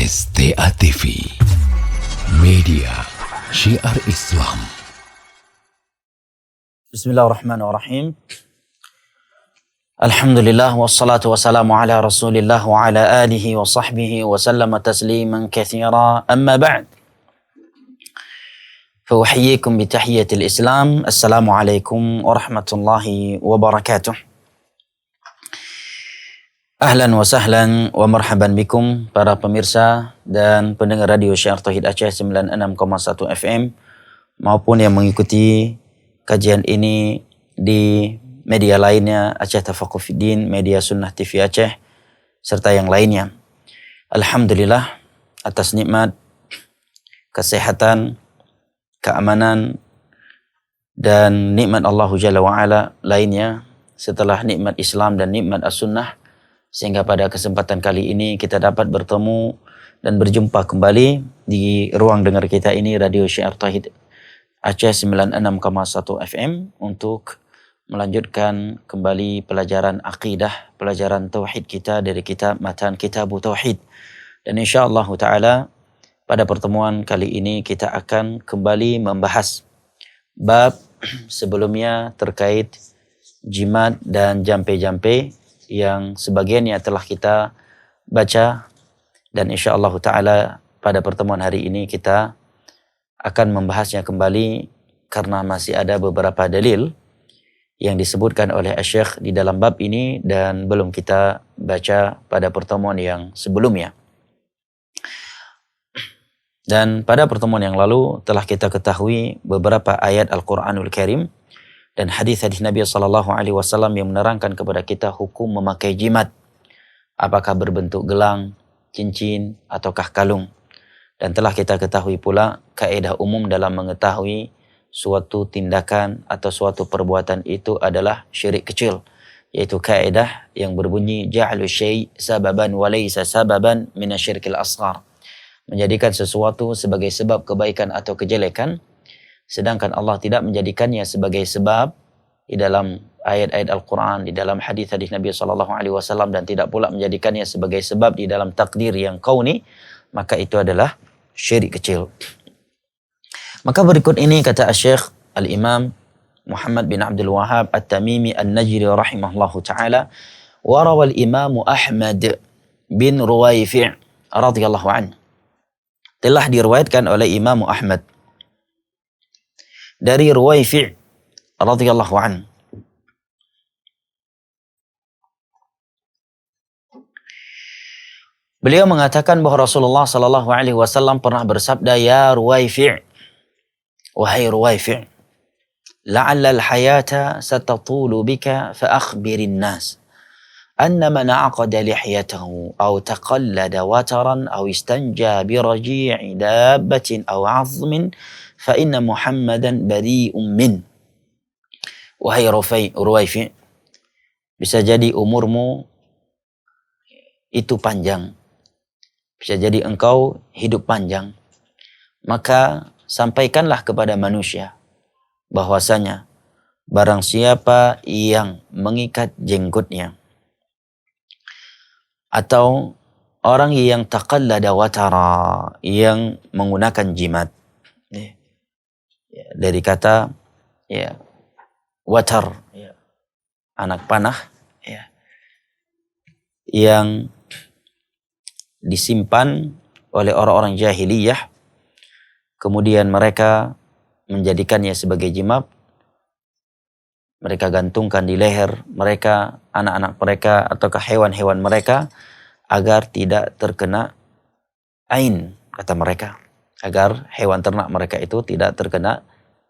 STA TV, media syiar Islam. Bismillahirrahmanirrahim. Alhamdulillah wassalatu wassalamu ala Rasulillah wa ala alihi wa sahbihi wa sallama tasliman katsira. Amma ba'd. Fauhiyyikum bi tahiyyatil Islam. Assalamualaikum warahmatullahi wabarakatuh. Ahlan wa sahlan wa marhaban bikum para pemirsa dan pendengar radio Syiar Tauhid Aceh 96,1 FM maupun yang mengikuti kajian ini di media lainnya, Aceh Tafaqquh Fiddin, media Sunnah TV Aceh, serta yang lainnya. Alhamdulillah atas nikmat kesehatan, keamanan, dan nikmat Allah Jalla wa'ala lainnya setelah nikmat Islam dan nikmat As-Sunnah, sehingga pada kesempatan kali ini kita dapat bertemu dan berjumpa kembali di ruang dengar kita ini, Radio Syiar Tauhid Aceh 96,1 FM, untuk melanjutkan kembali pelajaran akidah, pelajaran tauhid kita dari kitab Matan Kitabu Tauhid. Dan insyaAllah ta'ala pada pertemuan kali ini kita akan kembali membahas bab sebelumnya terkait jimat dan jampe-jampe yang sebagiannya telah kita baca, dan insyaAllah ta'ala pada pertemuan hari ini kita akan membahasnya kembali karena masih ada beberapa dalil yang disebutkan oleh Asy-Syaikh di dalam bab ini dan belum kita baca pada pertemuan yang sebelumnya. Dan pada pertemuan yang lalu telah kita ketahui beberapa ayat Al-Quranul Karim dan hadis-hadis Nabi SAW yang menerangkan kepada kita hukum memakai jimat, apakah berbentuk gelang, cincin, ataukah kalung. Dan telah kita ketahui pula kaedah umum dalam mengetahui suatu tindakan atau suatu perbuatan itu adalah syirik kecil, yaitu kaedah yang berbunyi ja'alu syai' sababan wa laysa sababan minasyirkil asghar, menjadikan sesuatu sebagai sebab kebaikan atau kejelekan, sedangkan Allah tidak menjadikannya sebagai sebab di dalam ayat-ayat Al-Quran, di dalam hadis-hadis Nabi SAW, dan tidak pula menjadikannya sebagai sebab di dalam takdir yang kauni, maka itu adalah syirik kecil. Maka berikut ini kata Asy-Syaikh Al-Imam Muhammad bin Abdul Wahhab At-Tamimi An-Najri rahimahullahu ta'ala, warawa al-Imam Ahmad bin Ruwayfi' radhiyallahu anhu, telah diriwayatkan oleh Imam Ahmad dari Ruwayfi' radhiyallahu anhu, beliau mengatakan bahwa Rasulullah sallallahu alaihi wasallam pernah bersabda, ya Ruwayfi', wahai Ruwayfi', la'alla al-hayata satatulu bika fa akhbirin nas anna man aqada lihyatahu aw taqallada wataran aw istanja bi raji'i dabbatin aw 'azmin fa inna Muhammadan bari'un min. Wahai Ruwayfi', bisa jadi umurmu itu panjang, bisa jadi engkau hidup panjang, maka sampaikanlah kepada manusia bahwasanya barang siapa yang mengikat jenggotnya atau orang yang taqallada watara, yang menggunakan jimat, dari kata watar, anak panah, yang disimpan oleh orang-orang jahiliyah, kemudian mereka menjadikannya sebagai jimat, mereka gantungkan di leher mereka, anak-anak mereka, ataukah hewan-hewan mereka, agar tidak terkena ain, kata mereka, agar hewan ternak mereka itu tidak terkena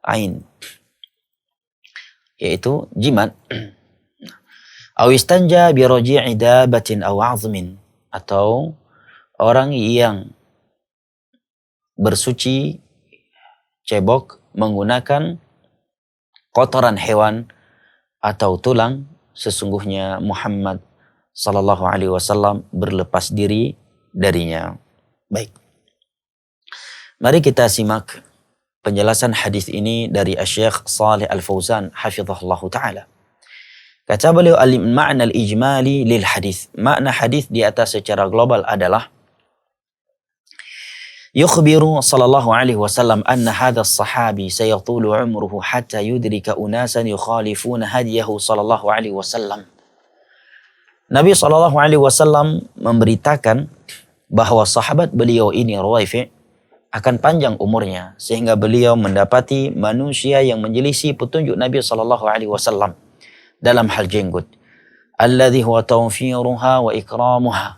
ain, yaitu jimat. Aw istanja bi raji'i dabatin aw 'azmin, atau orang yang bersuci cebok menggunakan kotoran hewan atau tulang, sesungguhnya Muhammad sallallahu alaihi wasallam berlepas diri darinya. Baik. Mari kita simak penjelasan hadis ini dari Asy-Syaikh Shalih Al-Fauzan hafizahullah taala. Kata beliau, al-ma'na al-ijmali lil hadis. Makna hadis di atas secara global adalah Yukhbiru sallallahu alaihi wasallam anna hadha as-sahabi sayatulu umruhu hatta yudrika unasan yukhalifuna hadiyahu sallallahu alaihi wasallam. Nabi sallallahu alaihi wasallam memberitakan bahwa sahabat beliau ini Ruwaifi' akan panjang umurnya sehingga beliau mendapati manusia yang menyelisih petunjuk Nabi sallallahu alaihi wasallam dalam hal jenggot. Alladhi huwa tawfiruha wa ikramuha.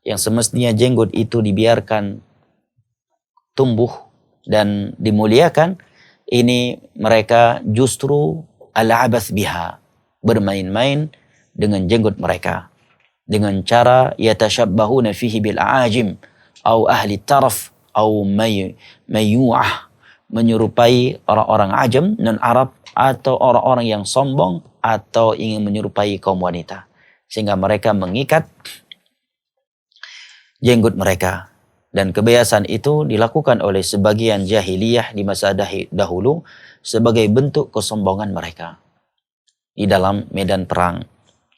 Yang semestinya jenggot itu dibiarkan tumbuh dan dimuliakan, ini mereka justru al-abath biha, bermain-main dengan jenggot mereka dengan cara yatashabbahuna fihi bil a'ajim au ahli taraf au mayyu'ah, menyerupai orang-orang ajam non Arab atau orang-orang yang sombong atau ingin menyerupai kaum wanita, sehingga mereka mengikat jenggot mereka. Dan kebiasaan itu dilakukan oleh sebagian jahiliyah di masa dahulu sebagai bentuk kesombongan mereka di dalam medan perang,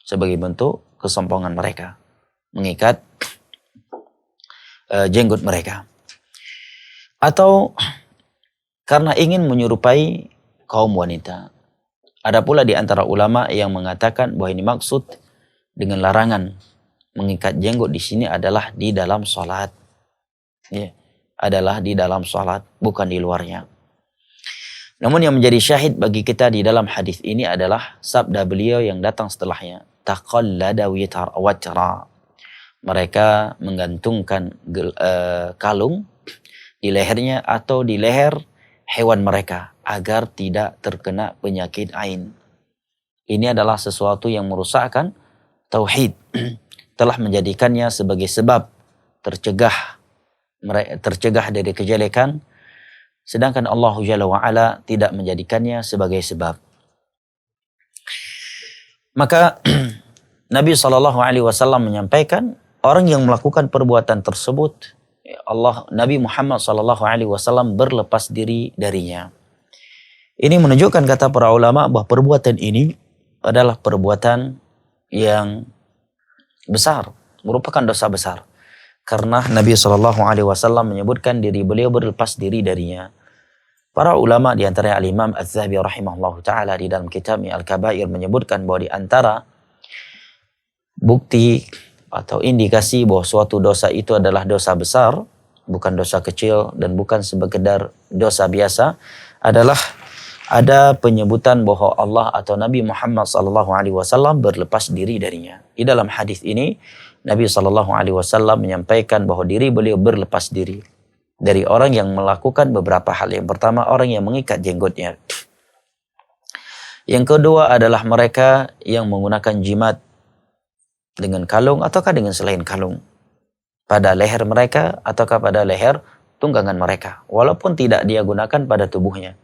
sebagai bentuk kesombongan mereka, mengikat jenggot mereka. Atau karena ingin menyerupai kaum wanita. Ada pula di antara ulama yang mengatakan bahwa ini maksud dengan larangan mengikat jenggot di sini adalah di dalam salat. Ya, adalah di dalam salat, bukan di luarnya. Namun yang menjadi syahid bagi kita di dalam hadis ini adalah sabda beliau yang datang setelahnya. Taqallada watra. Mereka menggantungkan kalung di lehernya atau di leher hewan mereka agar tidak terkena penyakit ain. Ini adalah sesuatu yang merusakkan tauhid. Telah menjadikannya sebagai sebab tercegah dari kejelekan, sedangkan Allah Jalla wa'ala tidak menjadikannya sebagai sebab. Maka Nabi SAW menyampaikan orang yang melakukan perbuatan tersebut, Nabi Muhammad SAW berlepas diri darinya. Ini menunjukkan, kata para ulama, bahwa perbuatan ini adalah perbuatan yang besar, merupakan dosa besar. Karena Nabi SAW menyebutkan diri beliau berlepas diri darinya. Para ulama di antara Al-Imam Az-Zahabi rahimahullah ta'ala di dalam kitabnya Al-Kabair menyebutkan bahwa di antara bukti atau indikasi bahwa suatu dosa itu adalah dosa besar, bukan dosa kecil dan bukan sekedar dosa biasa, adalah ada penyebutan bahwa Allah atau Nabi Muhammad SAW berlepas diri darinya. Di dalam hadis ini Nabi SAW menyampaikan bahwa diri beliau berlepas diri dari orang yang melakukan beberapa hal. Yang pertama, orang yang mengikat jenggotnya. Yang kedua adalah mereka yang menggunakan jimat dengan kalung ataukah dengan selain kalung pada leher mereka ataukah pada leher tunggangan mereka, walaupun tidak dia gunakan pada tubuhnya,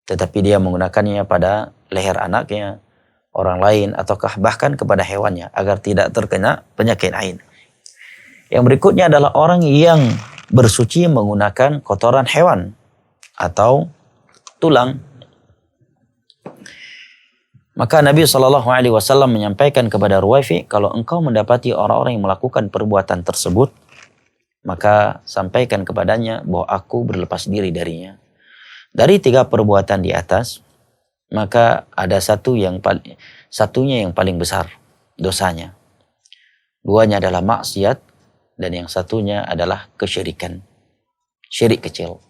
tetapi dia menggunakannya pada leher anaknya, orang lain, ataukah bahkan kepada hewannya agar tidak terkena penyakit ain. Yang berikutnya adalah orang yang bersuci menggunakan kotoran hewan atau tulang. Maka Nabi SAW menyampaikan kepada Ruwaifi, kalau engkau mendapati orang-orang yang melakukan perbuatan tersebut, maka sampaikan kepadanya bahwa aku berlepas diri darinya. Dari 3 perbuatan di atas, maka ada satunya yang paling besar dosanya. 2-nya adalah maksiat dan yang satunya adalah kesyirikan. Syirik kecil,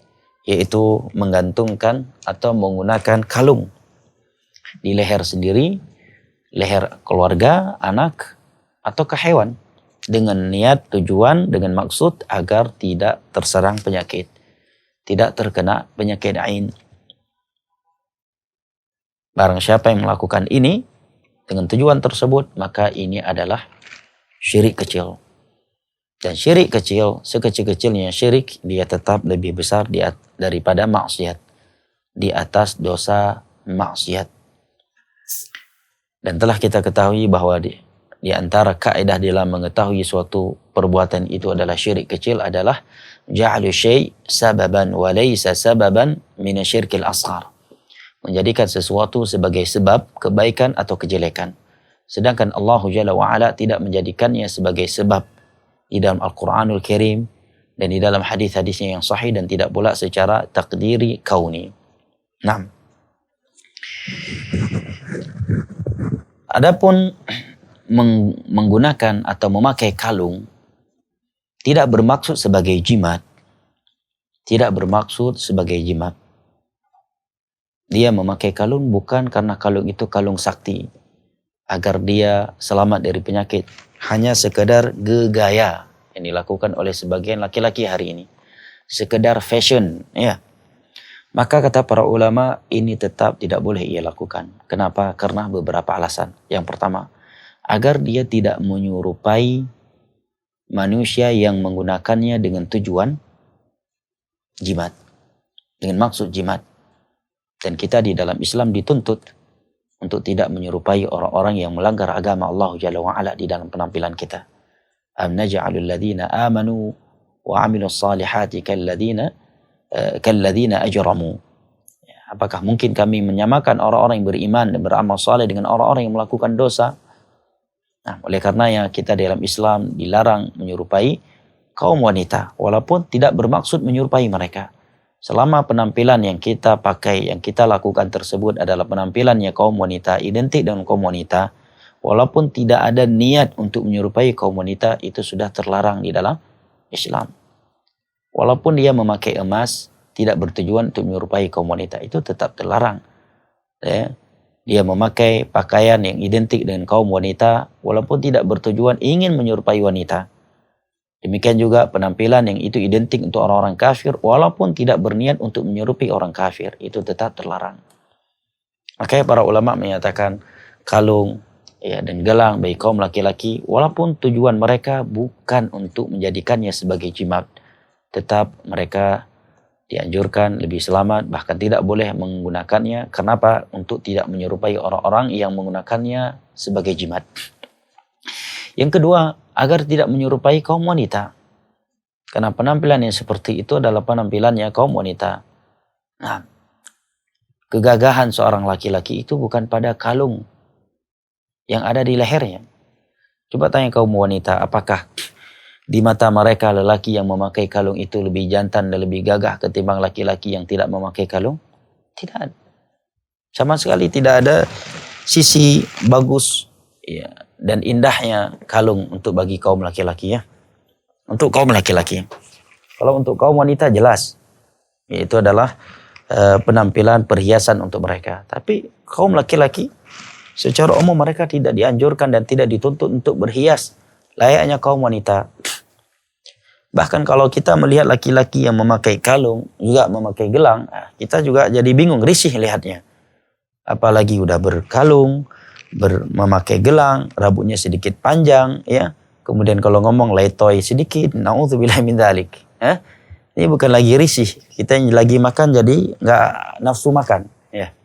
yaitu menggantungkan atau menggunakan kalung di leher sendiri, leher keluarga, anak, atau ke hewan dengan niat, tujuan, dengan maksud agar tidak terserang penyakit, tidak terkena penyakit ain. Barang siapa yang melakukan ini dengan tujuan tersebut, maka ini adalah syirik kecil. Dan syirik kecil, sekecil-kecilnya syirik, dia tetap lebih besar daripada maksiat, di atas dosa maksiat. Dan telah kita ketahui bahwa di antara kaidah dalam mengetahui suatu perbuatan itu adalah syirik kecil adalah ja'alu syai' sababan wa laysa sababan minasyirkil asghar. Menjadikan sesuatu sebagai sebab kebaikan atau kejelekan. Sedangkan Allah Jalla wa'ala tidak menjadikannya sebagai sebab. Di dalam Al-Quranul Karim dan di dalam hadis-hadisnya yang sahih dan tidak pula secara takdiri kauni. Nah, adapun menggunakan atau memakai kalung tidak bermaksud sebagai jimat. Tidak bermaksud sebagai jimat. Dia memakai kalung bukan karena kalung itu kalung sakti, agar dia selamat dari penyakit. Hanya sekedar gaya yang dilakukan oleh sebagian laki-laki hari ini. Sekedar fashion, ya. Maka kata para ulama, ini tetap tidak boleh ia lakukan. Kenapa? Karena beberapa alasan. Yang pertama, agar dia tidak menyerupai manusia yang menggunakannya dengan tujuan jimat. Dengan maksud jimat. Dan kita di dalam Islam dituntut untuk tidak menyerupai orang-orang yang melanggar agama Allah Jalla wa'ala di dalam penampilan kita. Am naj'alul ladzina amanu wa 'amilus salihati kalladzina ajramu. Apakah mungkin kami menyamakan orang-orang yang beriman dan beramal saleh dengan orang-orang yang melakukan dosa? Nah, oleh karenanya kita dalam Islam dilarang menyerupai kaum wanita, walaupun tidak bermaksud menyerupai mereka. Selama penampilan yang kita pakai, yang kita lakukan tersebut adalah penampilannya kaum wanita, identik dengan kaum wanita, walaupun tidak ada niat untuk menyerupai kaum wanita, itu sudah terlarang di dalam Islam. Walaupun dia memakai emas, tidak bertujuan untuk menyerupai kaum wanita, itu tetap terlarang. Ya. Dia memakai pakaian yang identik dengan kaum wanita, walaupun tidak bertujuan ingin menyerupai wanita. Demikian juga penampilan yang itu identik untuk orang-orang kafir, walaupun tidak berniat untuk menyerupai orang kafir, itu tetap terlarang. Makanya para ulama menyatakan kalung ya, dan gelang bagi kaum laki-laki, walaupun tujuan mereka bukan untuk menjadikannya sebagai jimat, tetap mereka dianjurkan lebih selamat, bahkan tidak boleh menggunakannya. Kenapa? Untuk tidak menyerupai orang-orang yang menggunakannya sebagai jimat. Yang kedua, agar tidak menyerupai kaum wanita. Karena penampilan yang seperti itu adalah penampilannya kaum wanita. Nah, kegagahan seorang laki-laki itu bukan pada kalung yang ada di lehernya. Coba tanya kaum wanita, apakah di mata mereka lelaki yang memakai kalung itu lebih jantan dan lebih gagah ketimbang laki-laki yang tidak memakai kalung? Tidak. Sama sekali tidak ada sisi bagus ya, dan indahnya kalung untuk bagi kaum laki-laki ya. Untuk kaum laki-laki. Kalau untuk kaum wanita jelas. Itu adalah penampilan perhiasan untuk mereka. Tapi kaum laki-laki secara umum mereka tidak dianjurkan dan tidak dituntut untuk berhias layaknya kaum wanita. Bahkan kalau kita melihat laki-laki yang memakai kalung, juga memakai gelang, kita juga jadi bingung, risih lihatnya. Apalagi udah berkalung, memakai gelang, rambutnya sedikit panjang, ya. Kemudian kalau ngomong letoy sedikit, na'udzubillahi min dzalik. Ini bukan lagi risih, kita yang lagi makan jadi nggak nafsu makan. Ya.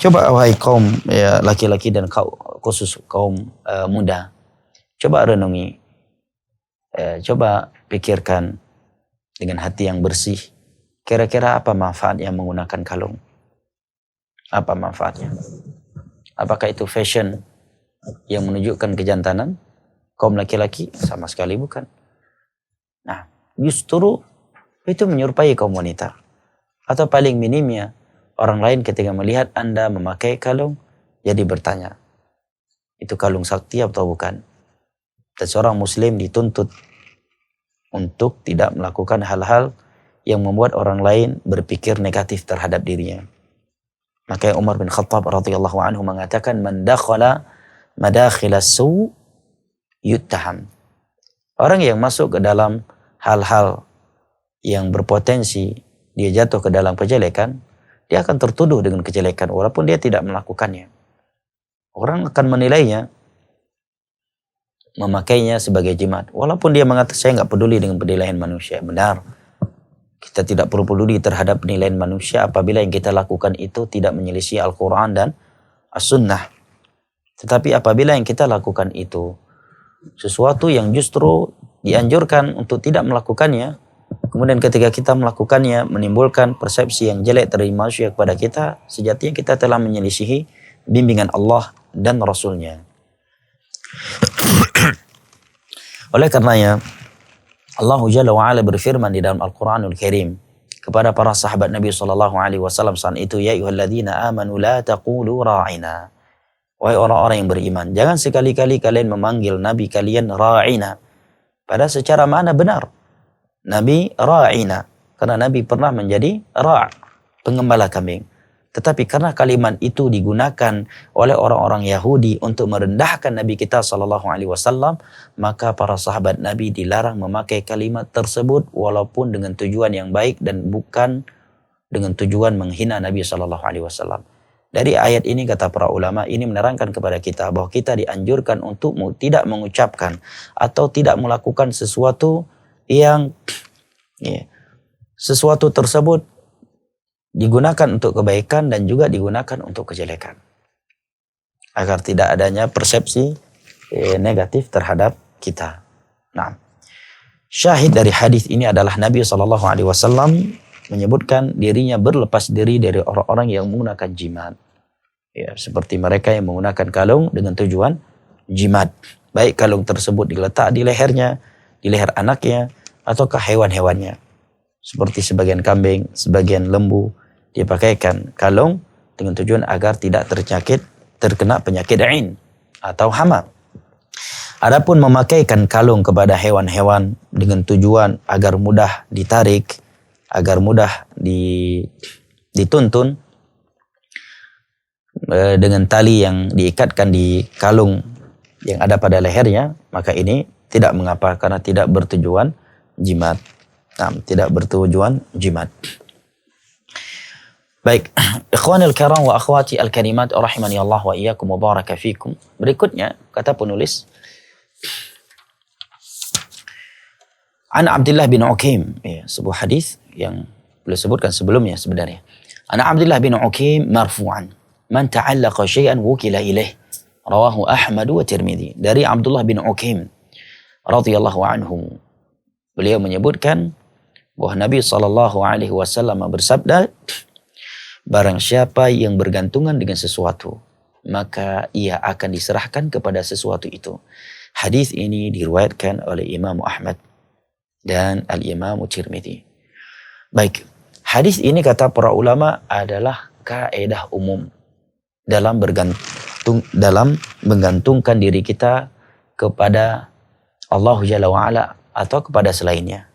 Coba wahai kaum ya, laki-laki dan khusus kaum muda, coba renungi. Coba pikirkan dengan hati yang bersih, kira-kira apa manfaat yang menggunakan kalung? Apa manfaatnya? Apakah itu fashion yang menunjukkan kejantanan? Kaum laki-laki sama sekali bukan. Nah, justru itu menyerupai kaum wanita. Atau paling minimnya, orang lain ketika melihat Anda memakai kalung, jadi bertanya, itu kalung sakti atau bukan? Dan seorang muslim dituntut untuk tidak melakukan hal-hal yang membuat orang lain berpikir negatif terhadap dirinya. Maka Umar bin Khattab radhiyallahu anhu mengatakan, man dakhala madakhila su' yuttaham. Orang yang masuk ke dalam hal-hal yang berpotensi dia jatuh ke dalam kejelekan, dia akan tertuduh dengan kejelekan walaupun dia tidak melakukannya. Orang akan menilainya, memakainya sebagai jimat. Walaupun dia mengatakan saya nggak peduli dengan penilaian manusia. Benar. Kita tidak perlu peduli terhadap penilaian manusia apabila yang kita lakukan itu tidak menyelisih Al-Quran dan As-Sunnah. Tetapi apabila yang kita lakukan itu sesuatu yang justru dianjurkan untuk tidak melakukannya, kemudian ketika kita melakukannya menimbulkan persepsi yang jelek dari manusia kepada kita, sejatinya kita telah menyelisihi bimbingan Allah dan Rasulnya. Oleh karenanya, Allah Jalla wa'ala berfirman di dalam Al-Quranul Karim kepada para sahabat Nabi SAW saat itu, ya ayyuhalladzina amanu la taqulu ra'ina. Wahai orang-orang yang beriman, jangan sekali-kali kalian memanggil Nabi kalian ra'ina. Padahal secara makna benar. Nabi ra'ina. Karena Nabi pernah menjadi pengembala kambing. Tetapi karena kalimat itu digunakan oleh orang-orang Yahudi untuk merendahkan Nabi kita SAW, maka para sahabat Nabi dilarang memakai kalimat tersebut walaupun dengan tujuan yang baik dan bukan dengan tujuan menghina Nabi SAW. Dari ayat ini kata para ulama, ini menerangkan kepada kita bahwa kita dianjurkan untuk tidak mengucapkan atau tidak melakukan sesuatu yang sesuatu tersebut digunakan untuk kebaikan dan juga digunakan untuk kejelekan, agar tidak adanya persepsi negatif terhadap kita. Nah, syahid dari hadis ini adalah Nabi SAW menyebutkan dirinya berlepas diri dari orang-orang yang menggunakan jimat. Ya, seperti mereka yang menggunakan kalung dengan tujuan jimat. Baik kalung tersebut diletak di lehernya, di leher anaknya, ataukah hewan-hewannya. Seperti sebagian kambing, sebagian lembu, dia pakaikan kalung dengan tujuan agar tidak terkena penyakit ain atau hama. Adapun memakaikan kalung kepada hewan-hewan dengan tujuan agar mudah ditarik, agar mudah dituntun dengan tali yang diikatkan di kalung yang ada pada lehernya, maka ini tidak mengapa karena tidak bertujuan jimat. Nah, tidak bertujuan jimat. Baik, ikhwanil kiram wa akhwati al-karimat rahimani Allah wa iyyakum wa baraka fikum. Berikutnya kata penulis, An Abdullah bin Uqaim, ya, sebuah hadis yang beliau sebutkan sebelumnya sebenarnya. An Abdullah bin Uqaim marfu'an, man ta'allaqa syai'an wukila ilaih. Rawahu Ahmad wa Tirmidzi. Dari Abdullah bin Uqaim radhiyallahu anhu. Beliau menyebutkan bahwa Nabi SAW bersabda, barang siapa yang bergantungan dengan sesuatu, maka ia akan diserahkan kepada sesuatu itu. Hadis ini diriwayatkan oleh Imam Ahmad dan Al-Imam Tirmidzi. Baik, hadis ini kata para ulama adalah kaidah umum dalam menggantungkan diri kita kepada Allah Jalla wa'ala atau kepada selainnya.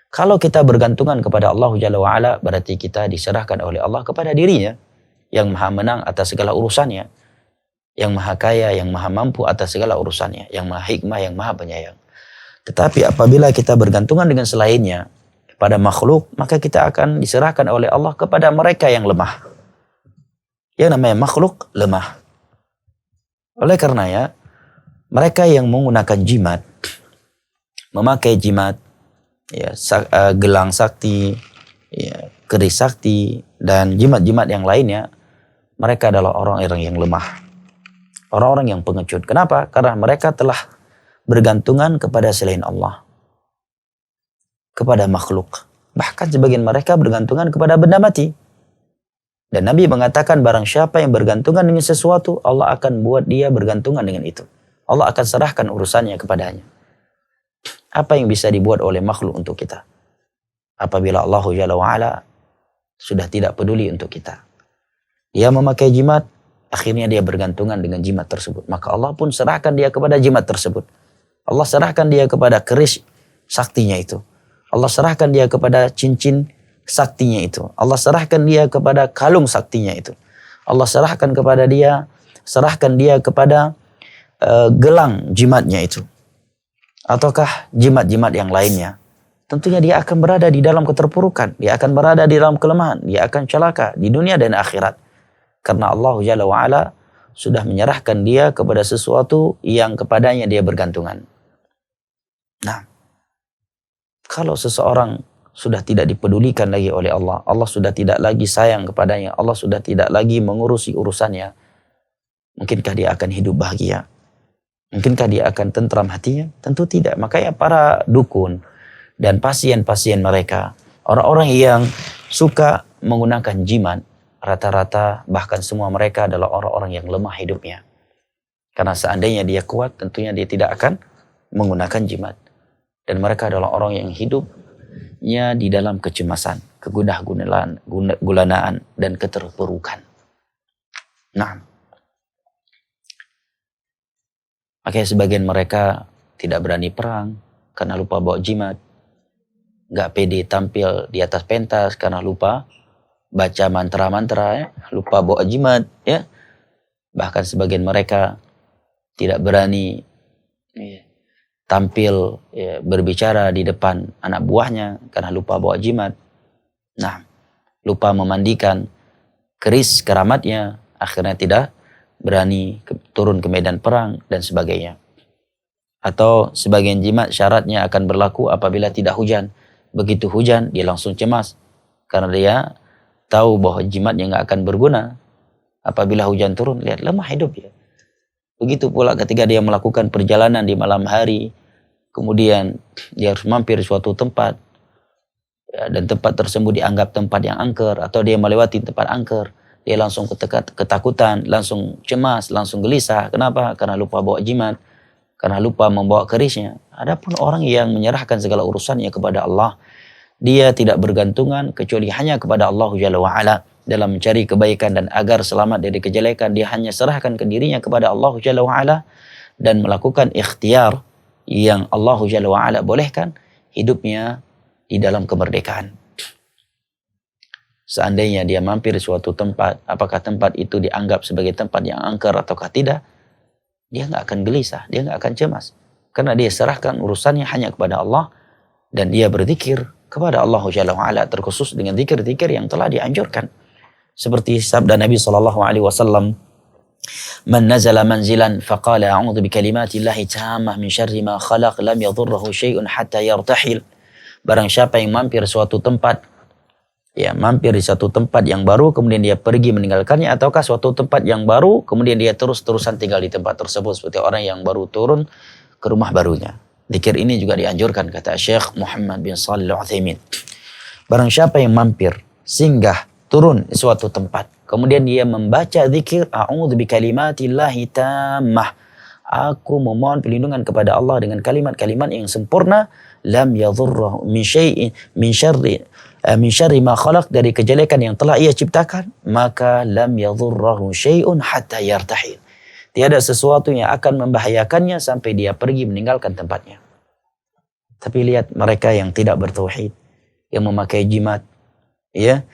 Kalau kita bergantungan kepada Allah Jalla wa'ala, berarti kita diserahkan oleh Allah kepada dirinya, yang maha menang atas segala urusannya, yang maha kaya, yang maha mampu atas segala urusannya, yang maha hikmah, yang maha penyayang. Tetapi apabila kita bergantungan dengan selainnya, pada makhluk, maka kita akan diserahkan oleh Allah kepada mereka yang lemah. Yang namanya makhluk lemah. Oleh karenanya, mereka yang menggunakan jimat, memakai jimat, ya, gelang sakti, ya, keris sakti, dan jimat-jimat yang lainnya, mereka adalah orang-orang yang lemah. Orang-orang yang pengecut. Kenapa? Karena mereka telah bergantungan kepada selain Allah, kepada makhluk. Bahkan sebagian mereka bergantungan kepada benda mati. Dan Nabi mengatakan barang siapa yang bergantungan dengan sesuatu, Allah akan buat dia bergantungan dengan itu. Allah akan serahkan urusannya kepadanya. Apa yang bisa dibuat oleh makhluk untuk kita? Apabila Allah Jalla wa'ala sudah tidak peduli untuk kita. Dia memakai jimat, akhirnya dia bergantungan dengan jimat tersebut. Maka Allah pun serahkan dia kepada jimat tersebut. Allah serahkan dia kepada keris saktinya itu. Allah serahkan dia kepada cincin saktinya itu. Allah serahkan dia kepada kalung saktinya itu. Allah serahkan kepada dia, kepada gelang jimatnya itu. Ataukah jimat-jimat yang lainnya. Tentunya dia akan berada di dalam keterpurukan. Dia akan berada di dalam kelemahan. Dia akan celaka di dunia dan akhirat. Karena Allah Jalla wa'ala sudah menyerahkan dia kepada sesuatu yang kepadanya dia bergantungan. Nah, kalau seseorang sudah tidak dipedulikan lagi oleh Allah, Allah sudah tidak lagi sayang kepadanya, Allah sudah tidak lagi mengurusi urusannya, mungkinkah dia akan hidup bahagia? Mungkinkah dia akan tentram hatinya? Tentu tidak. Makanya para dukun dan pasien-pasien mereka, orang-orang yang suka menggunakan jimat, rata-rata bahkan semua mereka adalah orang-orang yang lemah hidupnya. Karena seandainya dia kuat, tentunya dia tidak akan menggunakan jimat. Dan mereka adalah orang yang hidupnya di dalam kecemasan, kegundah gulanaan dan keterpurukan. Nah, makanya sebagian mereka tidak berani perang karena lupa bawa jimat. Gak pede tampil di atas pentas karena lupa baca mantra-mantra, ya. Lupa bawa jimat, ya. Bahkan sebagian mereka tidak berani tampil, ya, berbicara di depan anak buahnya karena lupa bawa jimat. Nah, lupa memandikan keris keramatnya, akhirnya tidak berani turun ke medan perang dan sebagainya. Atau sebagian jimat syaratnya akan berlaku apabila tidak hujan. Begitu hujan dia langsung cemas karena dia tahu bahwa jimatnya nggak akan berguna apabila hujan turun. Lihat, lemah hidup ya. Begitu pula ketika dia melakukan perjalanan di malam hari, kemudian dia harus mampir di suatu tempat, ya, dan tempat tersebut dianggap tempat yang angker, atau dia melewati tempat angker, dia langsung ketakutan, langsung cemas, langsung gelisah. Kenapa? Karena lupa bawa jimat, karena lupa membawa kerisnya. Adapun orang yang menyerahkan segala urusannya kepada Allah, dia tidak bergantungan kecuali hanya kepada Allah Jalla wa'ala dalam mencari kebaikan, dan agar selamat dari kejelekan dia hanya serahkan ke dirinya kepada Allah Jalla wa'ala dan melakukan ikhtiar yang Allah Jalla wa'ala bolehkan, hidupnya di dalam kemerdekaan. Seandainya dia mampir di suatu tempat, apakah tempat itu dianggap sebagai tempat yang angker ataukah tidak, dia nggak akan gelisah, dia nggak akan cemas, karena dia serahkan urusannya hanya kepada Allah, dan dia berzikir kepada Allah Jalla wa'ala, terkhusus dengan zikir-zikir yang telah dianjurkan. Seperti sabda Nabi SAW, "Man nazala manzilan faqala a'udzu bikalimatillahi tammah min syarri ma khalaq lam yadhurruhu syai'un hatta yartahil." Barang siapa yang mampir suatu tempat, ya, mampir di suatu tempat yang baru kemudian dia pergi meninggalkannya, ataukah suatu tempat yang baru kemudian dia terus-terusan tinggal di tempat tersebut, seperti orang yang baru turun ke rumah barunya. Zikir ini juga dianjurkan, kata Syekh Muhammad bin Shalih Al-Utsaimin. Barang siapa yang mampir, singgah, turun di suatu tempat, kemudian dia membaca zikir, a'udzu bikalimatillahi tammah, aku memohon perlindungan kepada Allah dengan kalimat-kalimat yang sempurna, lam yadhurruhu min syai'in min syarri ma khalaq, dari kejelekan yang telah ia ciptakan, maka lam yadhurruhu syai'un hatta yartahil, tiada sesuatu yang akan membahayakannya sampai dia pergi meninggalkan tempatnya. Tapi lihat mereka yang tidak bertauhid, yang memakai jimat, ya,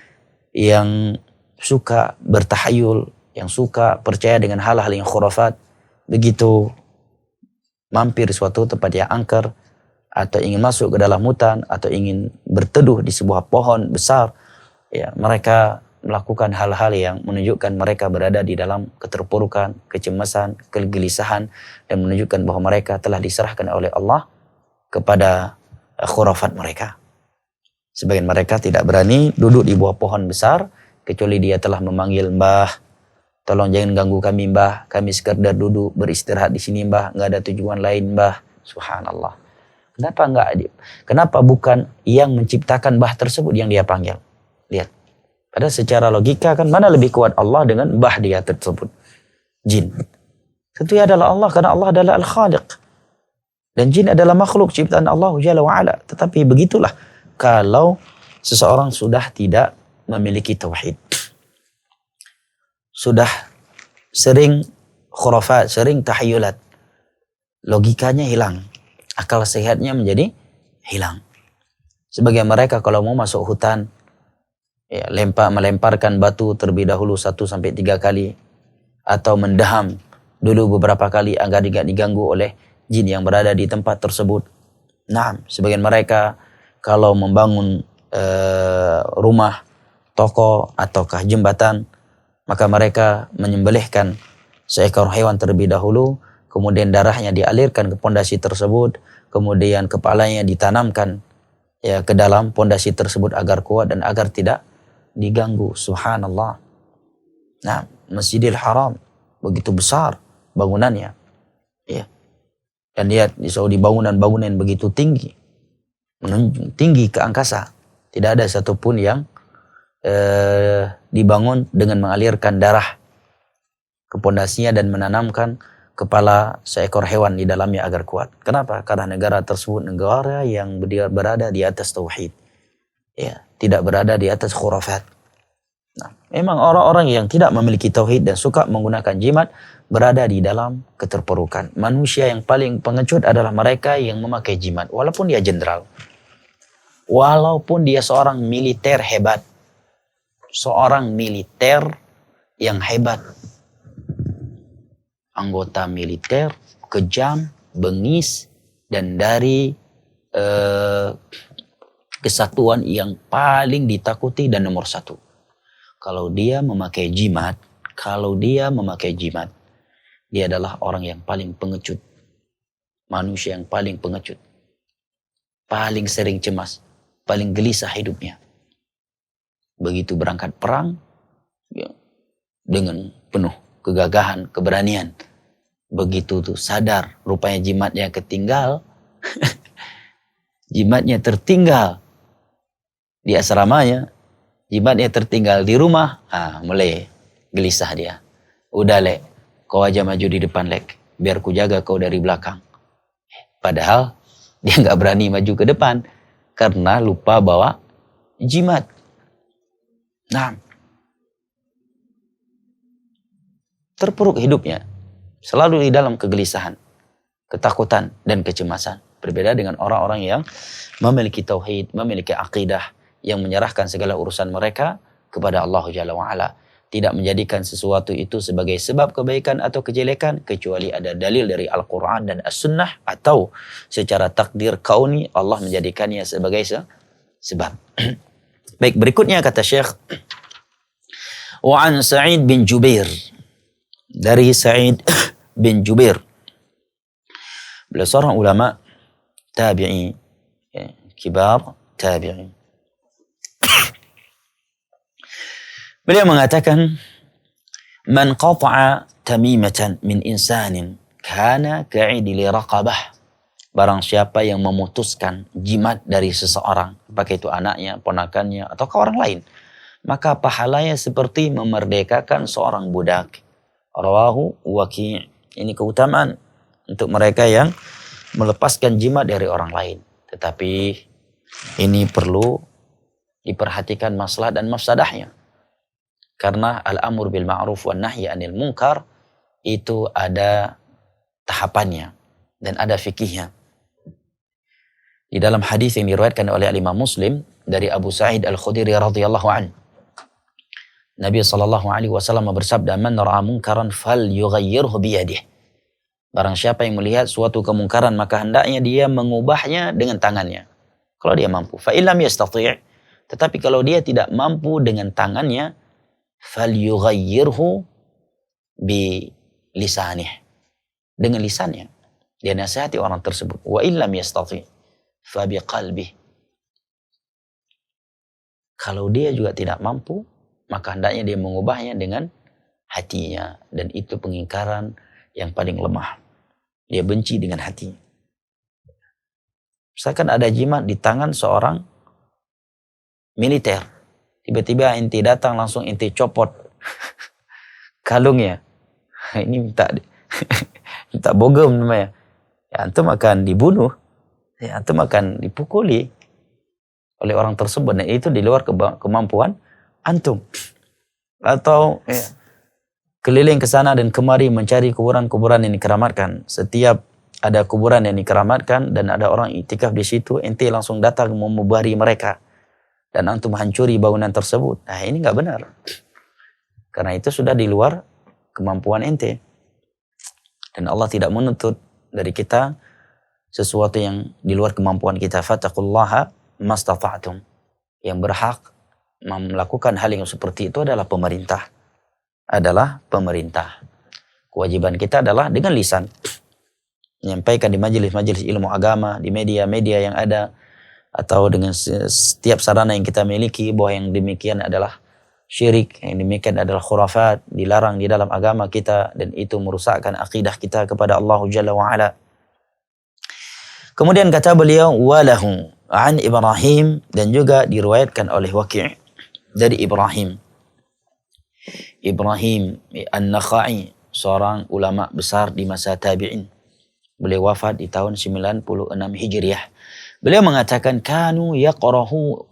yang suka bertahayul, yang suka percaya dengan hal-hal yang khurafat, begitu mampir suatu tempat yang angker, atau ingin masuk ke dalam hutan, atau ingin berteduh di sebuah pohon besar, ya, mereka melakukan hal-hal yang menunjukkan mereka berada di dalam keterpurukan, kecemasan, kegelisahan, dan menunjukkan bahwa mereka telah diserahkan oleh Allah kepada khurafat mereka. Sebagian mereka tidak berani duduk di bawah pohon besar kecuali dia telah memanggil, "Mbah, tolong jangan ganggu kami, Mbah. Kami sekedar duduk beristirahat di sini, Mbah. Nggak ada tujuan lain, Mbah." Subhanallah. Kenapa bukan yang menciptakan Mbah tersebut yang dia panggil? Lihat. Padahal secara logika kan mana lebih kuat, Allah dengan Mbah dia tersebut? Jin. Tentunya adalah Allah, karena Allah adalah Al-Khaliq. Dan jin adalah makhluk ciptaan Allah Jalla wa'ala. Tetapi begitulah kalau seseorang sudah tidak memiliki tauhid, sudah sering khurafat, sering tahayulat, logikanya hilang, akal sehatnya menjadi hilang. Sebagian mereka kalau mau masuk hutan, ya, melemparkan batu terlebih dahulu 1-3 kali, atau mendaham dulu beberapa kali agar tidak diganggu oleh jin yang berada di tempat tersebut. Nah, sebagian mereka kalau membangun rumah, toko, ataukah jembatan, maka mereka menyembelihkan seekor hewan terlebih dahulu, kemudian darahnya dialirkan ke pondasi tersebut, kemudian kepalanya ditanamkan, ya, ke dalam pondasi tersebut agar kuat dan agar tidak diganggu. Subhanallah. Nah, Masjidil Haram begitu besar bangunannya, ya. Dan lihat di Saudi bangunan-bangunan begitu tinggi, menunjuk tinggi ke angkasa. Tidak ada satupun yang dibangun dengan mengalirkan darah ke pondasinya dan menanamkan kepala seekor hewan di dalamnya agar kuat. Kenapa? Karena negara tersebut negara yang berada di atas tauhid. Ya, tidak berada di atas khurafat. Nah, memang orang-orang yang tidak memiliki tauhid dan suka menggunakan jimat berada di dalam keterpurukan. Manusia yang paling pengecut adalah mereka yang memakai jimat, walaupun dia jenderal. Walaupun dia seorang militer hebat. Seorang militer yang hebat. Anggota militer, kejam, bengis, dan dari kesatuan yang paling ditakuti dan nomor satu. Kalau dia memakai jimat, dia adalah orang yang paling pengecut. Manusia yang paling pengecut. Paling sering cemas, paling gelisah hidupnya. Begitu berangkat perang, ya, dengan penuh kegagahan, keberanian. Begitu tuh sadar, rupanya jimatnya ketinggal, jimatnya tertinggal di asramanya, jimatnya tertinggal di rumah, mulai gelisah dia. Udah lek, kau aja maju di depan lek, biar ku jaga kau dari belakang. Padahal dia nggak berani maju ke depan karena lupa bawa jimat. Nah, terpuruk hidupnya, selalu di dalam kegelisahan, ketakutan dan kecemasan. Berbeda dengan orang-orang yang memiliki tauhid, memiliki akidah, yang menyerahkan segala urusan mereka kepada Allah Jalla wa'ala. Tidak menjadikan sesuatu itu sebagai sebab kebaikan atau kejelekan, kecuali ada dalil dari Al-Quran dan As-Sunnah, atau secara takdir kauni Allah menjadikannya sebagai sebab. Baik, berikutnya kata Syekh, Wa'an Sa'id bin Jubair, dari Sa'id bin Jubair, beliau seorang ulama tabi'i, kibar tabi'i. Beliau mengatakan, Man qata'a tamimatan min insanin kana ka'idili raqabah. Barang siapa yang memutuskan jimat dari seseorang, apakah itu anaknya, ponakannya, atau orang lain, maka pahalanya seperti memerdekakan seorang budak. Rawahu Waki'. Ini keutamaan untuk mereka yang melepaskan jimat dari orang lain. Tetapi ini perlu diperhatikan maslahat dan mafsadahnya. Karena al-amr bil ma'ruf wan nahyi 'anil munkar itu ada tahapannya dan ada fikihnya. Di dalam hadis yang diriwayatkan oleh Imam Muslim dari Abu Sa'id Al-Khudri radhiyallahu an, Nabi sallallahu alaihi wasallam bersabda, "Man ra'a munkaran falyughayyirhu bi yadihi." Barang siapa yang melihat suatu kemungkaran, maka hendaknya dia mengubahnya dengan tangannya. Kalau dia mampu. Fa illam yastati', tetapi kalau dia tidak mampu dengan tangannya, falyughayyirhu bi lisanih, dengan lisannya dia nasihati orang tersebut. Wa illam yastati' fa bi qalbih. Kalau dia juga tidak mampu, maka hendaknya dia mengubahnya dengan hatinya, dan itu pengingkaran yang paling lemah. Dia benci dengan hatinya. Misalkan ada jimat di tangan seorang militer, tiba-tiba inti datang langsung inti copot kalungnya. Ini minta bogem namanya. Ya, antum akan dibunuh, ya, antum akan dipukuli oleh orang tersebut. Nah, itu di luar kemampuan antum. Atau ya, keliling ke sana dan kemari mencari kuburan-kuburan yang dikeramatkan. Setiap ada kuburan yang dikeramatkan dan ada orang iktikaf di situ, ente langsung datang memubari mereka dan antum hancuri bangunan tersebut. Nah, ini nggak benar. Karena itu sudah di luar kemampuan ente. Dan Allah tidak menuntut dari kita sesuatu yang di luar kemampuan kita. Fattaqullaha mastata'tum. Yang berhak melakukan hal yang seperti itu adalah pemerintah. Kewajiban kita adalah dengan lisan. Menyampaikan di majelis-majelis ilmu agama, di media-media yang ada, atau dengan setiap sarana yang kita miliki, bahwa yang demikian adalah syirik, yang demikian adalah khurafat, dilarang di dalam agama kita, dan itu merusakkan akidah kita kepada Allah Jalla wa'ala. Kemudian kata beliau, walahu an Ibrahim, dan juga diriwayatkan oleh Waki' dari Ibrahim An-Nakhai seorang ulama besar di masa tabi'in. Beliau wafat di tahun 96 Hijriah. Beliau mengatakan kanu yakrahuna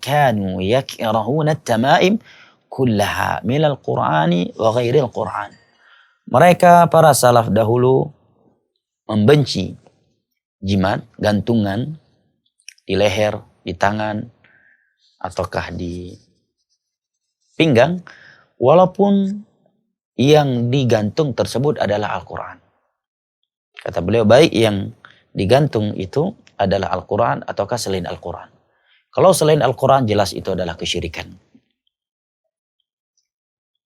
at-tamaim kullaha minal Qur'ani wa ghairil Qur'an. Mereka para salaf dahulu membenci jimat, gantungan di leher, di tangan, ataukah di pinggang, walaupun yang digantung tersebut adalah Al-Quran. Kata beliau, baik yang digantung itu adalah Al-Quran ataukah selain Al-Quran. Kalau selain Al-Quran jelas itu adalah kesyirikan.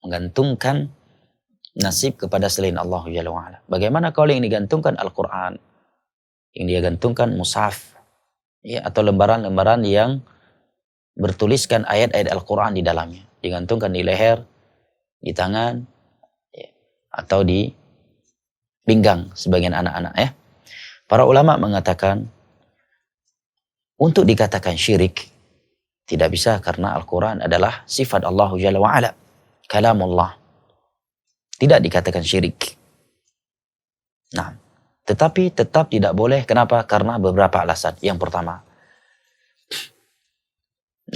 Menggantungkan nasib kepada selain Allah Jalla wa'ala. Bagaimana kalau yang digantungkan Al-Quran, yang dia gantungkan mushaf, ya, atau lembaran-lembaran yang bertuliskan ayat-ayat Al-Quran di dalamnya, digantungkan di leher, di tangan, ya, atau di pinggang sebagian anak-anak, ya. Para ulama mengatakan untuk dikatakan syirik tidak bisa, karena Al-Quran adalah sifat Allah Jalla wa'ala, kalamullah, tidak dikatakan syirik. Nah, tetapi tetap tidak boleh. Kenapa? Karena beberapa alasan. Yang pertama,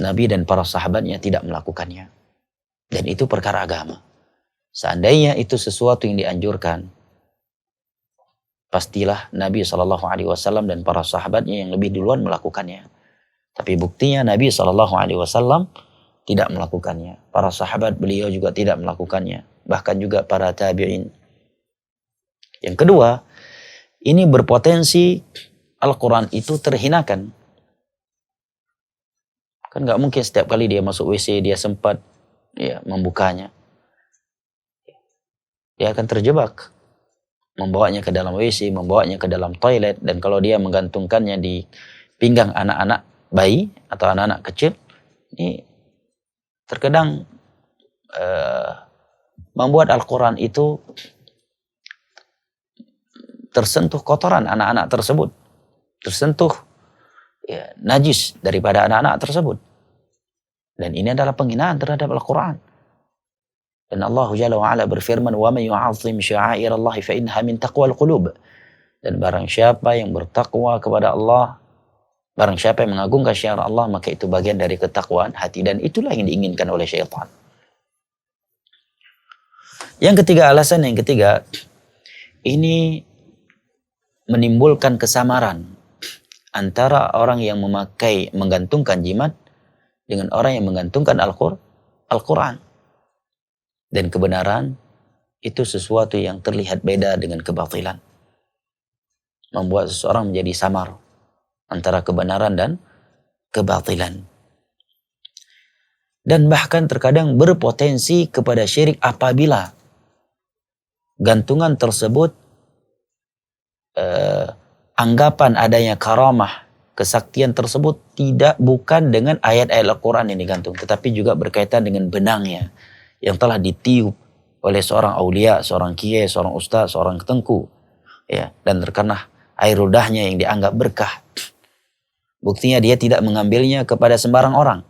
Nabi dan para sahabatnya tidak melakukannya. Dan itu perkara agama. Seandainya itu sesuatu yang dianjurkan, pastilah Nabi SAW dan para sahabatnya yang lebih duluan melakukannya. Tapi buktinya Nabi SAW tidak melakukannya. Para sahabat beliau juga tidak melakukannya. Bahkan juga para tabi'in. Yang kedua, ini berpotensi Al-Quran itu terhinakan. Kan gak mungkin setiap kali dia masuk WC dia sempat, ya, membukanya. Dia akan terjebak. Membawanya ke dalam WC, membawanya ke dalam toilet. Dan kalau dia menggantungkannya di pinggang anak-anak bayi atau anak-anak kecil, ini terkadang membuat Al-Quran itu tersentuh kotoran anak-anak tersebut, tersentuh, ya, najis daripada anak-anak tersebut. Dan ini adalah penghinaan terhadap Al-Quran. Dan Allah Jalla wa'ala berfirman, wa man yu'azzim sya'airallahi fa innaha min taqwal qulub. Dan barang siapa yang bertakwa kepada Allah, barang siapa yang mengagungkan syiar Allah, maka itu bagian dari ketakwaan hati, dan itulah yang diinginkan oleh syaitan. Yang ketiga, alasan yang ketiga, ini menimbulkan kesamaran antara orang yang menggantungkan jimat dengan orang yang menggantungkan Al-Quran. Dan kebenaran itu sesuatu yang terlihat beda dengan kebatilan. Membuat seseorang menjadi samar antara kebenaran dan kebatilan. Dan bahkan terkadang berpotensi kepada syirik apabila gantungan tersebut anggapan adanya karamah, kesaktian tersebut bukan dengan ayat-ayat Al-Quran yang digantung, tetapi juga berkaitan dengan benangnya yang telah ditiup oleh seorang aulia, seorang kiai, seorang ustaz, seorang ketengku, ya, dan terkena air ludahnya yang dianggap berkah. Buktinya dia tidak mengambilnya kepada sembarang orang,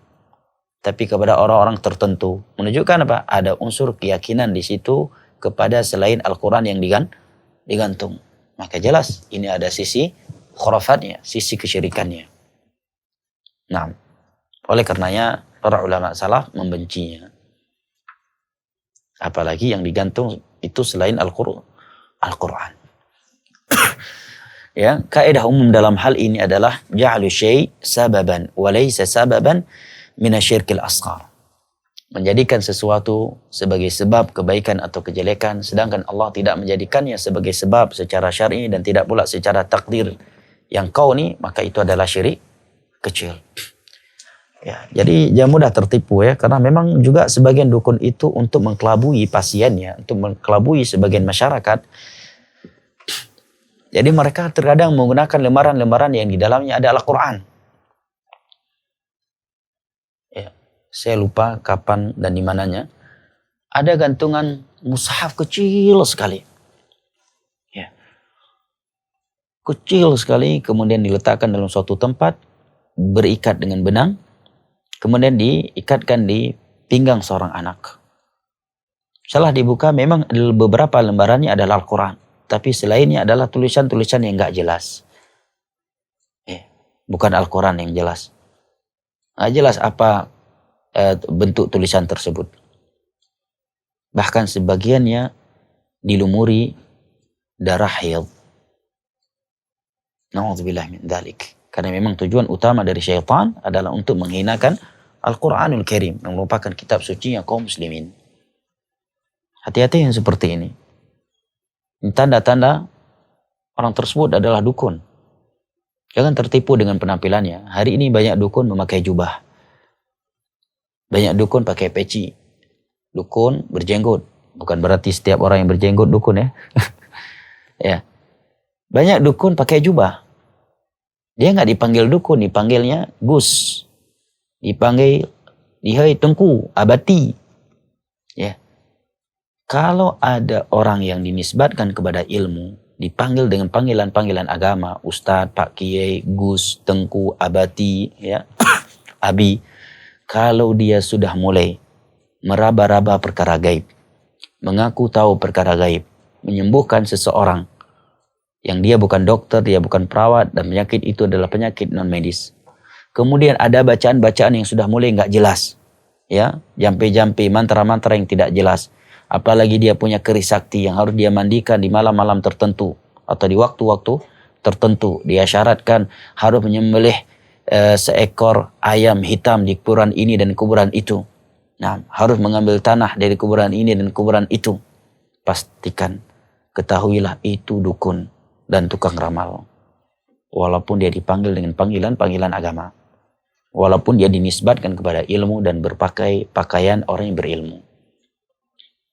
tapi kepada orang-orang tertentu. Menunjukkan apa? Ada unsur keyakinan di situ kepada selain Al-Quran yang digantung. Maka jelas ini ada sisi khurafatnya, sisi kesyirikannya. Nah, oleh karenanya para ulama salaf membencinya. Apalagi yang digantung itu selain Al-Quran. Ya, kaidah umum dalam hal ini adalah ja'alu syai' sababan wa laysa sababan minasyirkil asghar. Menjadikan sesuatu sebagai sebab kebaikan atau kejelekan, sedangkan Allah tidak menjadikannya sebagai sebab secara syar'i dan tidak pula secara takdir yang kauni, maka itu adalah syirik kecil. Ya, jadi jangan mudah tertipu, ya, karena memang juga sebagian dukun itu untuk mengkelabui pasiennya, untuk mengkelabui sebagian masyarakat. Jadi mereka terkadang menggunakan lembaran-lembaran yang di dalamnya ada Al-Quran. Ya, saya lupa kapan dan di mananya. Ada gantungan mushaf kecil sekali. Ya. Kecil sekali, kemudian diletakkan dalam suatu tempat, berikat dengan benang, kemudian diikatkan di pinggang seorang anak. Setelah dibuka memang beberapa lembarannya adalah Al-Quran. Tapi selainnya adalah tulisan-tulisan yang nggak jelas. Bukan Al-Quran yang jelas. Nggak jelas apa bentuk tulisan tersebut. Bahkan sebagiannya dilumuri darah haid. Na'udzubillah min dzalik. Karena memang tujuan utama dari syaitan adalah untuk menghinakan Al-Quranul Karim, yang merupakan kitab suci yang kaum muslimin. Hati-hati yang seperti ini. Tanda-tanda orang tersebut adalah dukun. Jangan tertipu dengan penampilannya. Hari ini banyak dukun memakai jubah. Banyak dukun pakai peci. Dukun berjenggot. Bukan berarti setiap orang yang berjenggot dukun ya. Ya. Banyak dukun pakai jubah. Dia nggak dipanggil dukun, dipanggilnya Gus. Dipanggil Lihai Tengku, Abati. Ya. Kalau ada orang yang dinisbatkan kepada ilmu, dipanggil dengan panggilan-panggilan agama, Ustadz, Pak Kiai, Gus, Tengku, Abati, ya, Abi. Kalau dia sudah mulai meraba-raba perkara gaib, mengaku tahu perkara gaib, menyembuhkan seseorang yang dia bukan dokter, dia bukan perawat, dan penyakit itu adalah penyakit non medis. Kemudian ada bacaan-bacaan yang sudah mulai nggak jelas, ya, jampe-jampe, mantra-mantra yang tidak jelas. Apalagi dia punya keris sakti yang harus dia mandikan di malam-malam tertentu atau di waktu-waktu tertentu. Dia syaratkan harus menyembelih seekor ayam hitam di kuburan ini dan kuburan itu. Nah, harus mengambil tanah dari kuburan ini dan kuburan itu. Pastikan, ketahuilah itu dukun dan tukang ramal. Walaupun dia dipanggil dengan panggilan-panggilan agama. Walaupun dia dinisbatkan kepada ilmu dan berpakai pakaian orang yang berilmu.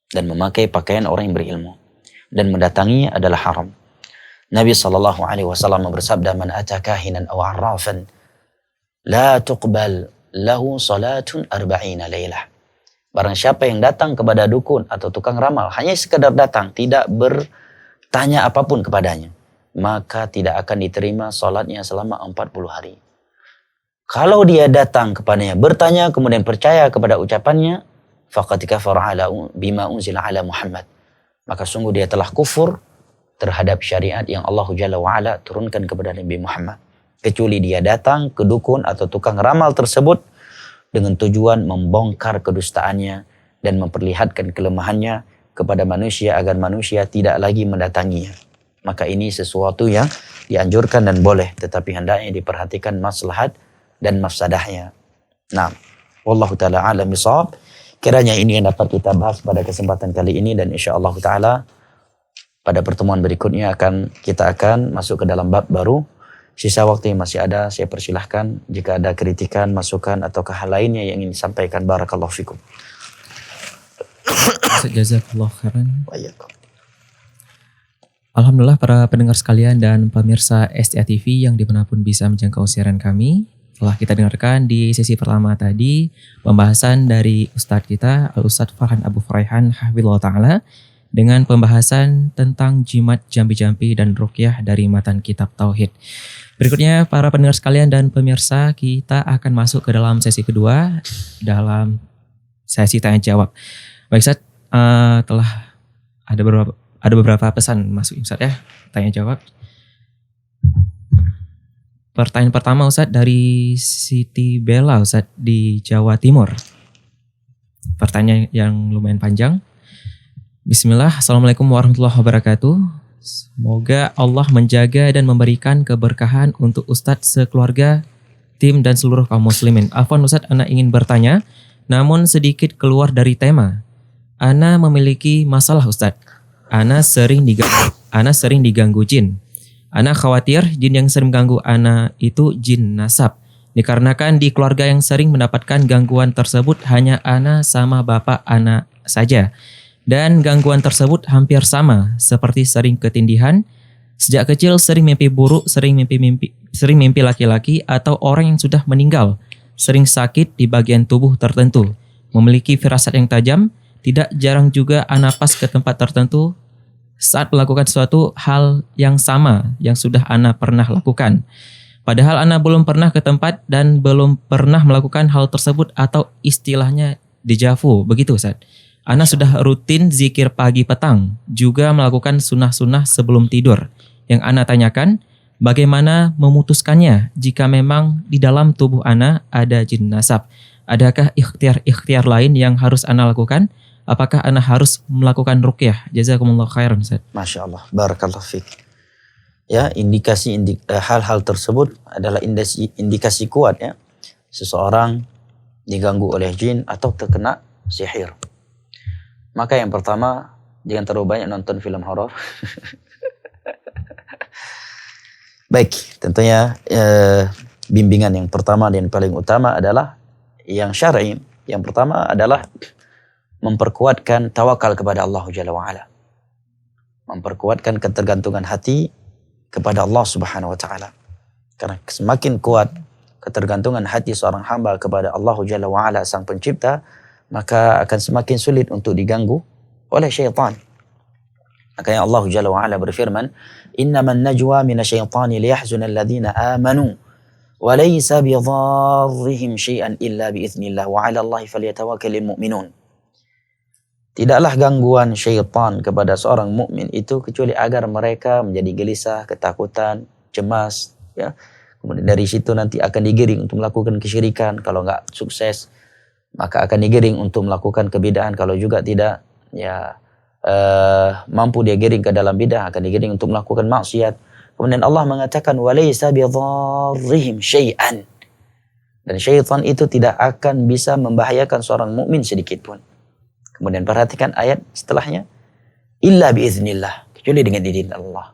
Dan memakai pakaian orang yang berilmu. Dan mendatanginya adalah haram. Nabi SAW bersabda, "Man ata kahinan aw arrafan la tuqbal lahu salatun arba'ina lailah." Barang siapa yang datang kepada dukun atau tukang ramal, hanya sekedar datang, tidak bertanya apapun kepadanya, maka tidak akan diterima salatnya selama 40 hari. Kalau dia datang kepadanya, bertanya, kemudian percaya kepada ucapannya, faqad kafara bima unzila ala Muhammad, maka sungguh dia telah kufur terhadap syariat yang Allah Jalla wa'ala turunkan kepada Nabi Muhammad. Kecuali dia datang ke dukun atau tukang ramal tersebut dengan tujuan membongkar kedustaannya dan memperlihatkan kelemahannya kepada manusia agar manusia tidak lagi mendatanginya. Maka ini sesuatu yang dianjurkan dan boleh, tetapi hendaknya diperhatikan maslahat dan mafsadahnya. Nah, wallahu ta'ala a'lam bishawab. Kiranya ini yang dapat kita bahas pada kesempatan kali ini, dan insyaallah ta'ala pada pertemuan berikutnya kita akan masuk ke dalam bab baru. Sisa waktu yang masih ada, saya persilahkan jika ada kritikan, masukan atau hal lainnya yang ingin disampaikan. Barakallahu fikum. Jazakallahu khairan. Alhamdulillah para pendengar sekalian dan pemirsa STA TV yang dimanapun bisa menjangkau siaran kami. Telah kita dengarkan di sesi pertama tadi pembahasan dari Ustadz kita, Al-Ustadz Farhan Abu Furaihan Hafizahullah Ta'ala, dengan pembahasan tentang jimat jampi-jampi dan ruqyah dari matan kitab Tauhid. Berikutnya para pendengar sekalian dan pemirsa, kita akan masuk ke dalam sesi kedua, dalam sesi tanya jawab. Baik Ustadz, telah ada beberapa pesan masuk Ustadz ya, tanya jawab. Pertanyaan pertama Ustadz dari Siti Bella Ustadz di Jawa Timur. Pertanyaan yang lumayan panjang. Bismillah, Assalamualaikum warahmatullahi wabarakatuh. Semoga Allah menjaga dan memberikan keberkahan untuk Ustadz sekeluarga, tim dan seluruh kaum muslimin. Afwan Ustadz, Ana ingin bertanya, namun sedikit keluar dari tema. Ana memiliki masalah Ustadz. Ana sering diganggu jin. Ana khawatir jin yang sering mengganggu Ana itu jin nasab. Dikarenakan di keluarga yang sering mendapatkan gangguan tersebut hanya Ana sama bapak Ana saja. Dan gangguan tersebut hampir sama, seperti sering ketindihan. Sejak kecil sering mimpi buruk, sering mimpi laki-laki atau orang yang sudah meninggal. Sering sakit di bagian tubuh tertentu. Memiliki firasat yang tajam, tidak jarang juga Ana pas ke tempat tertentu saat melakukan suatu hal yang sama yang sudah Ana pernah lakukan. Padahal Ana belum pernah ke tempat dan belum pernah melakukan hal tersebut, atau istilahnya deja vu, begitu Ustaz. Ana sudah rutin zikir pagi petang, juga melakukan sunnah-sunnah sebelum tidur. Yang Ana tanyakan, bagaimana memutuskannya jika memang di dalam tubuh Ana ada jin nasab? Adakah ikhtiar-ikhtiar lain yang harus Ana lakukan? Apakah Ana harus melakukan ruqyah? Jazakumullah khairan, Ustaz. Masya Allah, barakallahu fiik. Ya, hal-hal tersebut adalah indikasi kuat ya. Seseorang diganggu oleh jin atau terkena sihir. Maka yang pertama, jangan terlalu banyak nonton film horor. Baik, tentunya bimbingan yang pertama dan paling utama adalah yang syar'i. Yang pertama adalah memperkuatkan tawakal kepada Allah Jalla wa'ala. Memperkuatkan ketergantungan hati kepada Allah Subhanahu wa ta'ala. Karena semakin kuat ketergantungan hati seorang hamba kepada Allah Jalla wa'ala sang pencipta, maka akan semakin sulit untuk diganggu oleh syaitan. Makanya Allah Jalla wa'ala berfirman, innaman najwa minasyaitani liyahzuna alladhina amanu wa laysa bidharrihim syai'an illa biiznillah wa 'ala Allahi falyatawakkalul mu'minun. Tidaklah gangguan syaitan kepada seorang mukmin itu kecuali agar mereka menjadi gelisah, ketakutan, cemas, ya. Kemudian dari situ nanti akan digiring untuk melakukan kesyirikan. Kalau enggak sukses, maka akan digiring untuk melakukan kebid'ahan. Kalau juga tidak, ya mampu dia giring ke dalam bid'ah, akan digiring untuk melakukan maksiat. Kemudian Allah mengatakan walaysa bidharrihim syai'an. Dan syaitan itu tidak akan bisa membahayakan seorang mukmin sedikit pun. Kemudian perhatikan ayat setelahnya, illa biiznillah, kecuali dengan izin Allah.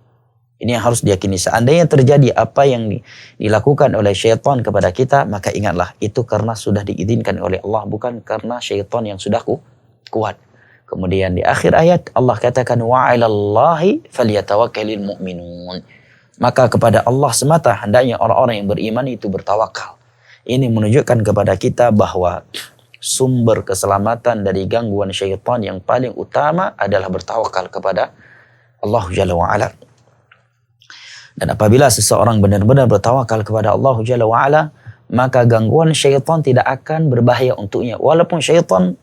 Ini yang harus diyakini. Seandainya terjadi apa yang dilakukan oleh syaitan kepada kita, maka ingatlah itu karena sudah diizinkan oleh Allah, bukan karena syaitan yang sudah kuat. Kemudian di akhir ayat Allah katakan wa 'alallahi falyatawakkalul mu'minun. Maka kepada Allah semata hendaknya orang-orang yang beriman itu bertawakal. Ini menunjukkan kepada kita bahwa sumber keselamatan dari gangguan syaitan yang paling utama adalah bertawakal kepada Allah Jalla wa'ala. Dan apabila seseorang benar-benar bertawakal kepada Allah Jalla wa'ala, maka gangguan syaitan tidak akan berbahaya untuknya. Walaupun syaitan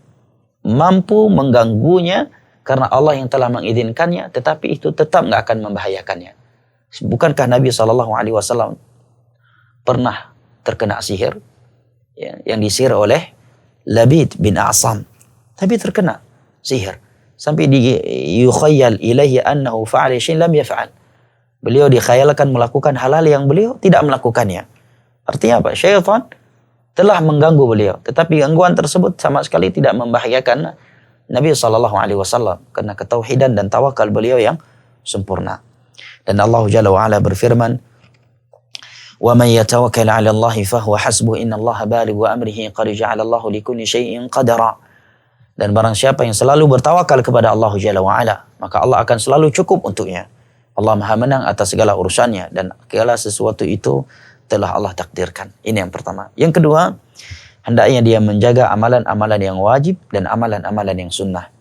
mampu mengganggunya karena Allah yang telah mengizinkannya, tetapi itu tetap nggak akan membahayakannya. Bukankah Nabi SAW pernah terkena sihir, ya, yang disihir oleh Labid bin A'sam, tapi terkena sihir sampai yukhayyal ilaihi annahu fa'ala syai'an lam yaf'al. Beliau dikhayalkan melakukan hal-hal yang beliau tidak melakukannya. Artinya apa? Syaitan telah mengganggu beliau, tetapi gangguan tersebut sama sekali tidak membahayakan Nabi SAW karena ketauhidan dan tawakal beliau yang sempurna. Dan Allah Jalla wa'ala berfirman, wa man yatawakkal 'ala Allah fa huwa hasbuh innallaha balighu amrihi qad ja'ala Allahu likulli syai'in qadara. Dan barang siapa yang selalu bertawakal kepada Allah Jalla wa'ala, maka Allah akan selalu cukup untuknya. Allah Maha menang atas segala urusannya dan segala sesuatu itu telah Allah takdirkan. Ini yang pertama. Yang kedua, hendaknya dia menjaga amalan-amalan yang wajib dan amalan-amalan yang sunnah.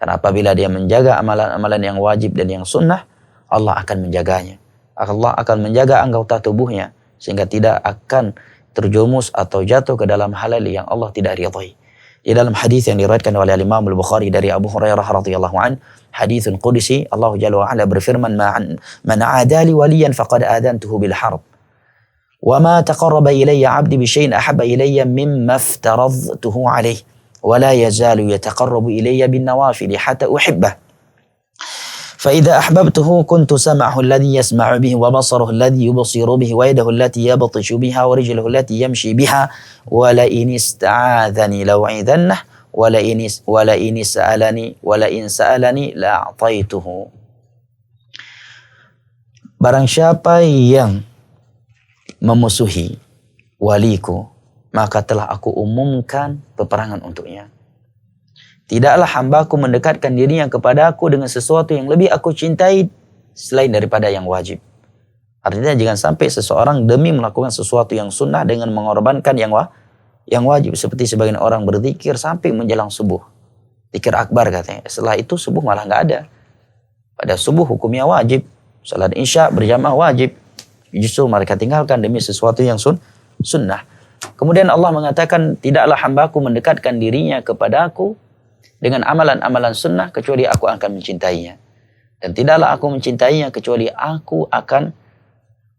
Karena apabila dia menjaga amalan-amalan yang wajib dan yang sunnah, Allah akan menjaganya. Allah akan menjaga anggota tubuhnya sehingga tidak akan terjumus atau jatuh ke dalam hal yang Allah tidak ridhai. Di dalam hadis yang diriwayatkan oleh Imam Al-Bukhari dari Abu Hurairah radhiyallahu an, haditsun qudsi, Allah Jalla wa ala berfirman, man 'adali waliyan faqad adantuhu bil harb. Wa ma taqarraba ilayya 'abdi bi syai'in ahabba ilayya mimma aftaradtuhu 'alayhi wa la yazalu yataqarrabu ilayya bin nawafil hatta uhibbah. فإذا أحببته كنت سمعه الذي يسمع به وبصره الذي يبصر به ويده التي يبطش بها ورجله التي يمشي بها ولئن استعاذني لأعيذنه ولئن سألني لأعطيته. Barang siapa yang memusuhi waliku, maka telah aku umumkan peperangan untuknya. Tidaklah hambaku mendekatkan dirinya kepada aku dengan sesuatu yang lebih aku cintai selain daripada yang wajib. Artinya jangan sampai seseorang demi melakukan sesuatu yang sunnah dengan mengorbankan yang wajib. Seperti sebagian orang berzikir sampai menjelang subuh. Zikir akbar katanya. Setelah itu subuh malah nggak ada. Pada subuh hukumnya wajib. Salat isya berjamaah wajib. Justru mereka tinggalkan demi sesuatu yang sunnah. Kemudian Allah mengatakan, tidaklah hambaku mendekatkan dirinya kepada aku dengan amalan-amalan sunnah kecuali aku akan mencintainya. Dan tidaklah aku mencintainya kecuali aku akan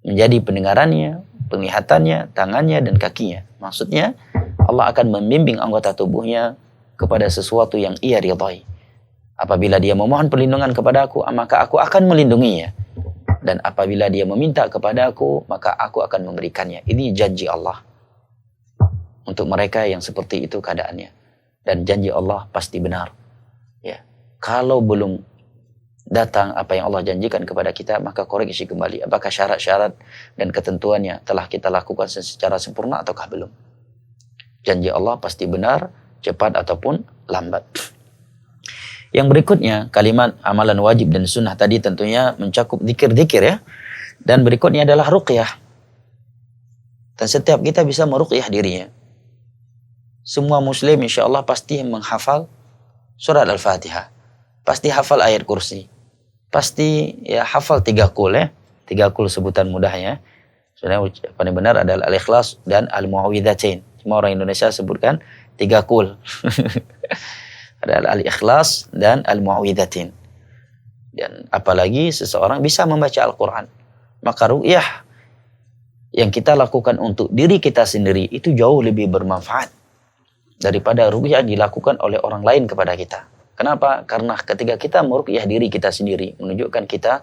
menjadi pendengarannya, penglihatannya, tangannya, dan kakinya. Maksudnya Allah akan membimbing anggota tubuhnya kepada sesuatu yang ia ridhai. Apabila dia memohon perlindungan kepada aku, maka aku akan melindunginya. Dan apabila dia meminta kepada aku, maka aku akan memberikannya. Ini janji Allah untuk mereka yang seperti itu keadaannya. Dan janji Allah pasti benar. Ya. Kalau belum datang apa yang Allah janjikan kepada kita, maka koreksi kembali. Apakah syarat-syarat dan ketentuannya telah kita lakukan secara sempurna ataukah belum? Janji Allah pasti benar, cepat ataupun lambat. Yang berikutnya, kalimat amalan wajib dan sunnah tadi tentunya mencakup zikir-zikir ya. Dan berikutnya adalah ruqyah. Dan setiap kita bisa meruqyah dirinya. Semua muslim insya Allah pasti menghafal surat Al-Fatihah. Pasti hafal ayat kursi. Pasti ya hafal 3 qul ya. 3 qul sebutan mudahnya. Sebenarnya paling benar adalah Al-Ikhlas dan Al-Mu'awwidzatain. Semua orang Indonesia sebutkan 3 qul. Adalah Al-Ikhlas dan Al-Mu'awwidzatain. Dan apalagi seseorang bisa membaca Al-Quran. Maka ruqyah yang kita lakukan untuk diri kita sendiri itu jauh lebih bermanfaat daripada ruqyah dilakukan oleh orang lain kepada kita. Kenapa? Karena ketika kita meruqyah diri kita sendiri, menunjukkan kita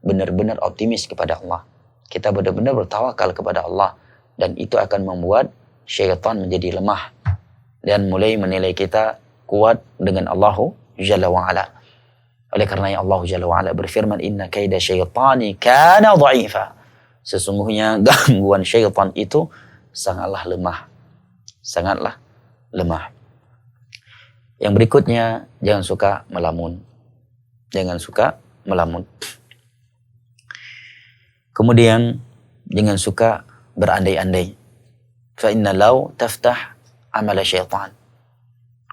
benar-benar optimis kepada Allah. Kita benar-benar bertawakal kepada Allah. Dan itu akan membuat syaitan menjadi lemah. Dan mulai menilai kita kuat dengan Allah Jalla wa'ala. Oleh karena Allah Jalla wa'ala berfirman, Inna kaida syaitani kana dha'ifa. Sesungguhnya gangguan syaitan itu sangatlah lemah. Sangatlah lemah. Yang berikutnya, jangan suka melamun. Jangan suka melamun. Kemudian, jangan suka berandai-andai. Fa inna law taftah amala syaitan.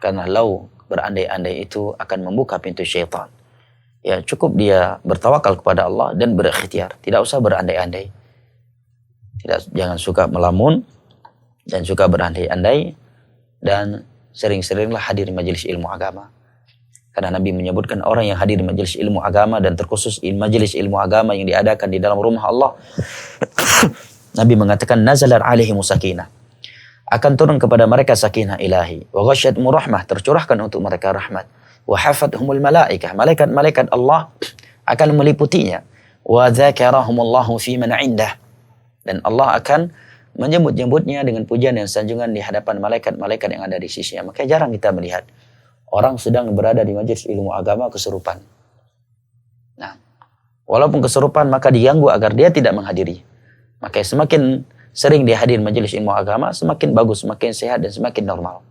Karena law berandai-andai itu akan membuka pintu syaitan. Ya cukup dia bertawakal kepada Allah dan berikhtiar. Tidak usah berandai-andai. Jangan suka melamun dan suka berandai-andai. Dan sering-seringlah hadir di majelis ilmu agama. Karena Nabi menyebutkan orang yang hadir di majelis ilmu agama dan terkhusus majelis ilmu agama yang diadakan di dalam rumah Allah. Nabi mengatakan nazalar alaihimus sakinah. Akan turun kepada mereka sakinah ilahi. Wa ghasyiyatuhum rahmah, tercurahkan untuk mereka rahmat. Wa hafathumul malaikah, malaikat-malaikat Allah akan meliputinya. Wa dzakarahumullahu fi man 'indah. Dan Allah akan menyebut-nyebutnya dengan pujian dan sanjungan di hadapan malaikat-malaikat yang ada di sisinya. Maka jarang kita melihat orang sedang berada di majelis ilmu agama kesurupan. Nah, walaupun kesurupan maka diganggu agar dia tidak menghadiri. Maka semakin sering dia hadir majelis ilmu agama, semakin bagus, semakin sehat dan semakin normal.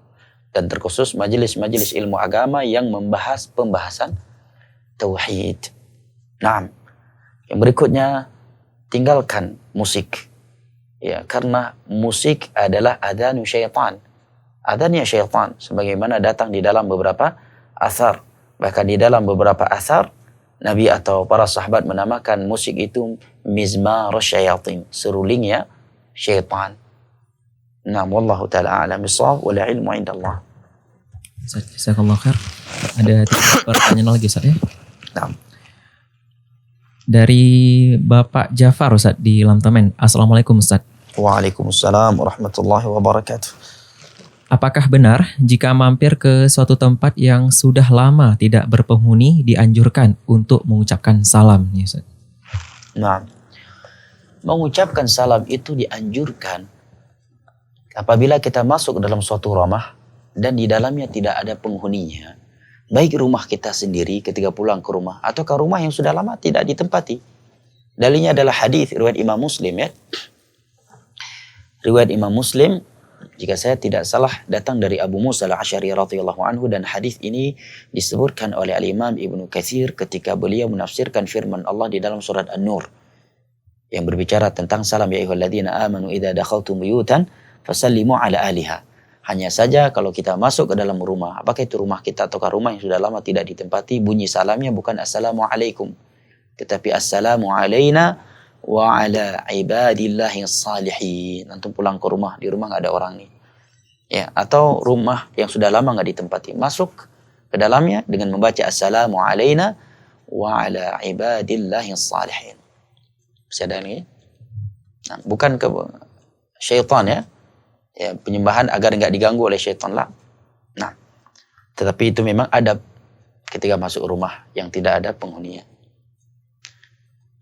Dan terkhusus majelis-majelis ilmu agama yang membahas pembahasan tauhid. Nah, yang berikutnya tinggalkan musik. Ya, karena musik adalah adanu syaitan. Adanya syaitan sebagaimana datang di dalam beberapa asar. Bahkan di dalam beberapa asar Nabi atau para sahabat menamakan musik itu mizmar syayatin, serulingnya syaitan. Nah, wallahu taala a'lam bissawab wal ilmu indallah. Jazakallahu khair. Ada 3 pertanyaan lagi Ustaz ya. Nah. Dari Bapak Jafar Ustaz di Lamtamen. Assalamualaikum Ustaz. Waalaikumsalam warahmatullahi wabarakatuh. Apakah benar jika mampir ke suatu tempat yang sudah lama tidak berpenghuni dianjurkan untuk mengucapkan salam? Nah, mengucapkan salam itu dianjurkan apabila kita masuk dalam suatu rumah dan di dalamnya tidak ada penghuninya. Baik rumah kita sendiri ketika pulang ke rumah atau ke rumah yang sudah lama tidak ditempati. Dalilnya adalah hadis riwayat Imam Muslim ya. Riwayat Imam Muslim, jika saya tidak salah, datang dari Abu Musa al-Asy'ari radhiyallahu anhu, dan hadis ini disebutkan oleh Al-Imam Ibnu Katsir ketika beliau menafsirkan firman Allah di dalam surat An-Nur yang berbicara tentang salam ya ayyuhalladzina amanu idza dakhaltum buyutan fasallimu ala ahliha. Hanya saja kalau kita masuk ke dalam rumah, apakah itu rumah kita atau rumah yang sudah lama tidak ditempati, bunyi salamnya bukan assalamualaikum, tetapi assalamu alaina wa ala ibadillahi salihin. Antum pulang ke rumah, di rumah nggak ada orang nih. Ya, atau rumah yang sudah lama nggak ditempati, masuk ke dalamnya dengan membaca assalamu alaina wa ala ibadillahi salihin. Masih ada lagi? Nah, bukan ke syaitan ya. Ya, penyembahan agar enggak diganggu oleh syaitan lah. Nah, tetapi itu memang adab ketika masuk rumah yang tidak ada penghuninya.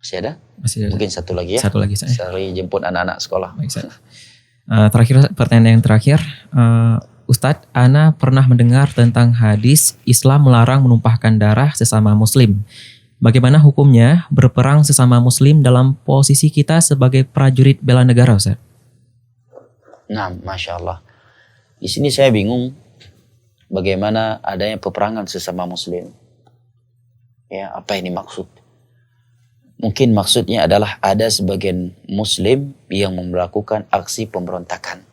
Masih ada? Masih ada. Mungkin satu lagi ya. Satu lagi saya. Sari jemput anak-anak sekolah. Baik, Ustaz. Terakhir, pertanyaan yang terakhir. Ustadz, Ana pernah mendengar tentang hadis Islam melarang menumpahkan darah sesama muslim. Bagaimana hukumnya berperang sesama muslim dalam posisi kita sebagai prajurit bela negara, Ustaz? Nah, Masya Allah. Di sini saya bingung bagaimana adanya peperangan sesama muslim. Ya, apa ini maksud? Mungkin maksudnya adalah ada sebagian muslim yang melakukan aksi pemberontakan.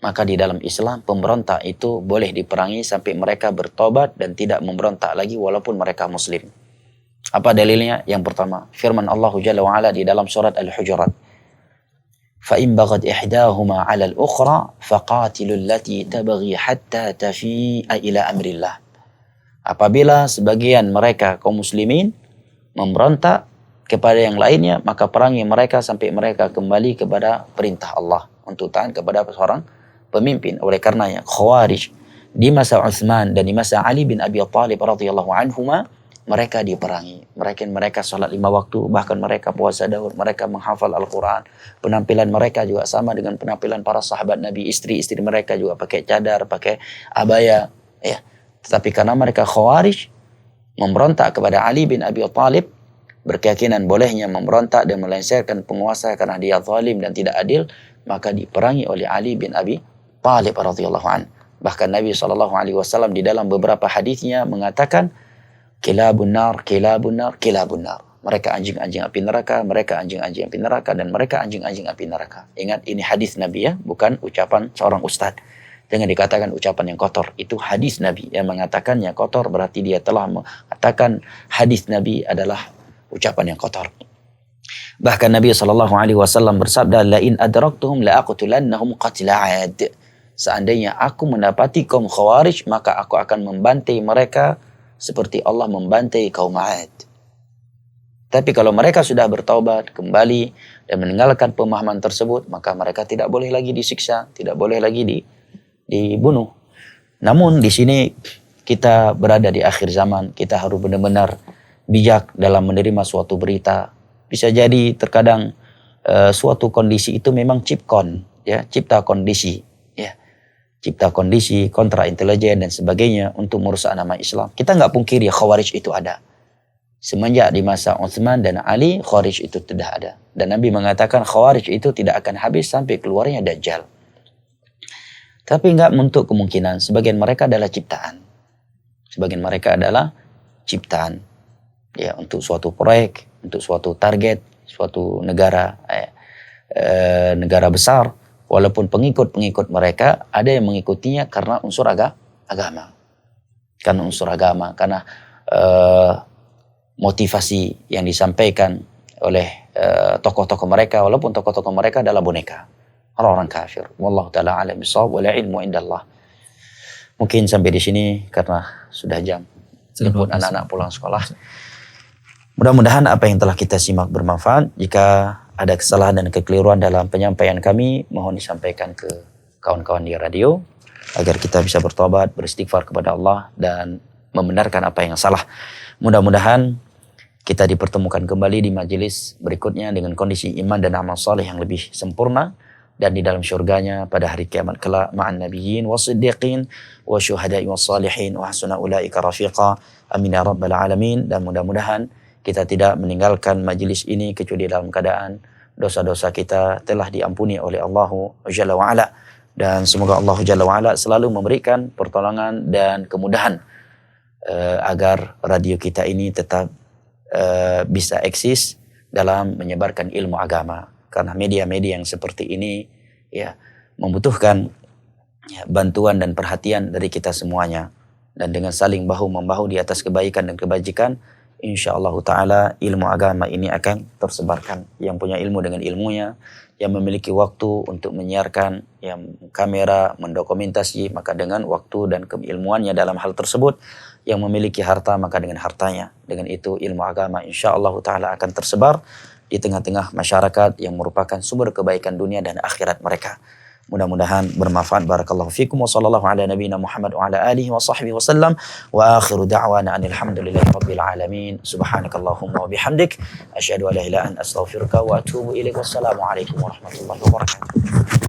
Maka di dalam Islam pemberontak itu boleh diperangi sampai mereka bertobat dan tidak memberontak lagi walaupun mereka muslim. Apa dalilnya? Yang pertama, firman Allah Jalla wa Ala di dalam surat Al-Hujurat. فَإِنْ بَغَتْ إِحْدَاهُمَا عَلَى الْأُخْرَى فَقَاتِلُوا الَّتِي تَبْغِي حَتَّى تَفِيءَ إِلَى أَمْرِ اللَّهِ. Apabila sebagian mereka kaum muslimin memberontak kepada yang lainnya, maka perangi mereka sampai mereka kembali kepada perintah Allah untuk taat kepada seorang pemimpin. Oleh karenanya Khawarij di masa Utsman dan di masa Ali bin Abi Thalib radhiyallahu anhuma mereka diperangi. Mereka salat 5 waktu, bahkan mereka puasa Daud, mereka menghafal Al-Quran. Penampilan mereka juga sama dengan penampilan para sahabat Nabi. Istri-istri mereka juga pakai cadar, pakai abaya. Ya. Tetapi karena mereka Khawarij memberontak kepada Ali bin Abi Thalib, berkeyakinan bolehnya memberontak dan melengsarkan penguasa karena dia zalim dan tidak adil, maka diperangi oleh Ali bin Abi Thalib radhiyallahu an. Bahkan Nabi SAW di dalam beberapa hadisnya mengatakan, kilabun nar, kilabun nar, kilabun nar. Mereka anjing-anjing api neraka, mereka anjing-anjing api neraka, dan mereka anjing-anjing api neraka. Ingat, ini hadis Nabi ya, bukan ucapan seorang ustadz. Jangan dikatakan ucapan yang kotor. Itu hadis Nabi. Yang mengatakannya kotor berarti dia telah mengatakan hadis Nabi adalah ucapan yang kotor. Bahkan Nabi SAW bersabda, "La'in adraktuhum la'aqtulannahum qatla 'ad." Seandainya aku mendapati kaum Khawarij, maka aku akan membantai mereka seperti Allah membantai kaum 'Ad. Tapi kalau mereka sudah bertaubat kembali dan meninggalkan pemahaman tersebut, maka mereka tidak boleh lagi disiksa, tidak boleh lagi dibunuh. Namun di sini kita berada di akhir zaman, kita harus benar-benar bijak dalam menerima suatu berita. Bisa jadi terkadang suatu kondisi itu memang chipkon, ya, cipta kondisi, ya, cipta kondisi kontra intelijen dan sebagainya untuk merusak nama Islam. Kita nggak pungkiri Khawarij itu ada. Semenjak di masa Utsman dan Ali, Khawarij itu tidak ada. Dan Nabi mengatakan Khawarij itu tidak akan habis sampai keluarnya Dajjal. Tapi nggak menutup kemungkinan sebagian mereka adalah ciptaan. Sebagian mereka adalah ciptaan. Ya, untuk suatu proyek, untuk suatu target, suatu negara negara besar, walaupun pengikut-pengikut mereka ada yang mengikutinya karena unsur agama. Karena unsur agama, karena motivasi yang disampaikan oleh tokoh-tokoh mereka, walaupun tokoh-tokoh mereka adalah boneka, orang-orang kafir. Wallahu taala alam bisawab, wala ilmu indallah. Mungkin sampai di sini karena sudah jam jemput anak-anak pulang sekolah. Mudah-mudahan apa yang telah kita simak bermanfaat. Jika ada kesalahan dan kekeliruan dalam penyampaian kami, mohon disampaikan ke kawan-kawan di radio agar kita bisa bertobat, beristighfar kepada Allah dan membenarkan apa yang salah. Mudah-mudahan kita dipertemukan kembali di majelis berikutnya dengan kondisi iman dan amal saleh yang lebih sempurna dan di dalam syurganya pada hari kiamat kelak ma'an nabiyyin wasiddiqin wa syuhada'i wassalihin wa hasuna ulaika rafiqa. Amin ya rabbal alamin. Dan mudah-mudahan kita tidak meninggalkan majelis ini kecuali dalam keadaan dosa-dosa kita telah diampuni oleh Allah Jalla wa'ala. Dan semoga Allah Jalla wa'ala selalu memberikan pertolongan dan kemudahan agar radio kita ini tetap bisa eksis dalam menyebarkan ilmu agama. Karena media-media yang seperti ini ya membutuhkan ya, bantuan dan perhatian dari kita semuanya. Dan dengan saling bahu-membahu di atas kebaikan dan kebajikan, insyaallah taala ilmu agama ini akan tersebarkan. Yang punya ilmu dengan ilmunya, yang memiliki waktu untuk menyiarkan, yang kamera mendokumentasi, maka dengan waktu dan keilmuannya dalam hal tersebut, yang memiliki harta maka dengan hartanya. Dengan itu ilmu agama insyaallah taala akan tersebar di tengah-tengah masyarakat yang merupakan sumber kebaikan dunia dan akhirat mereka. Mudah-mudahan bermanfaat. Barakallahu fikum wa sallallahu ala nabiyyina Muhammad wa ala alihi wa sahbihi wasallam wa akhiru da'wana anil hamdulillahi rabbil alamin. Subhanakallahumma wa bihamdik asyhadu an la ilaha illa anta astaghfiruka wa atubu ilaik. Wassalamu alaikum warahmatullahi wabarakatuh.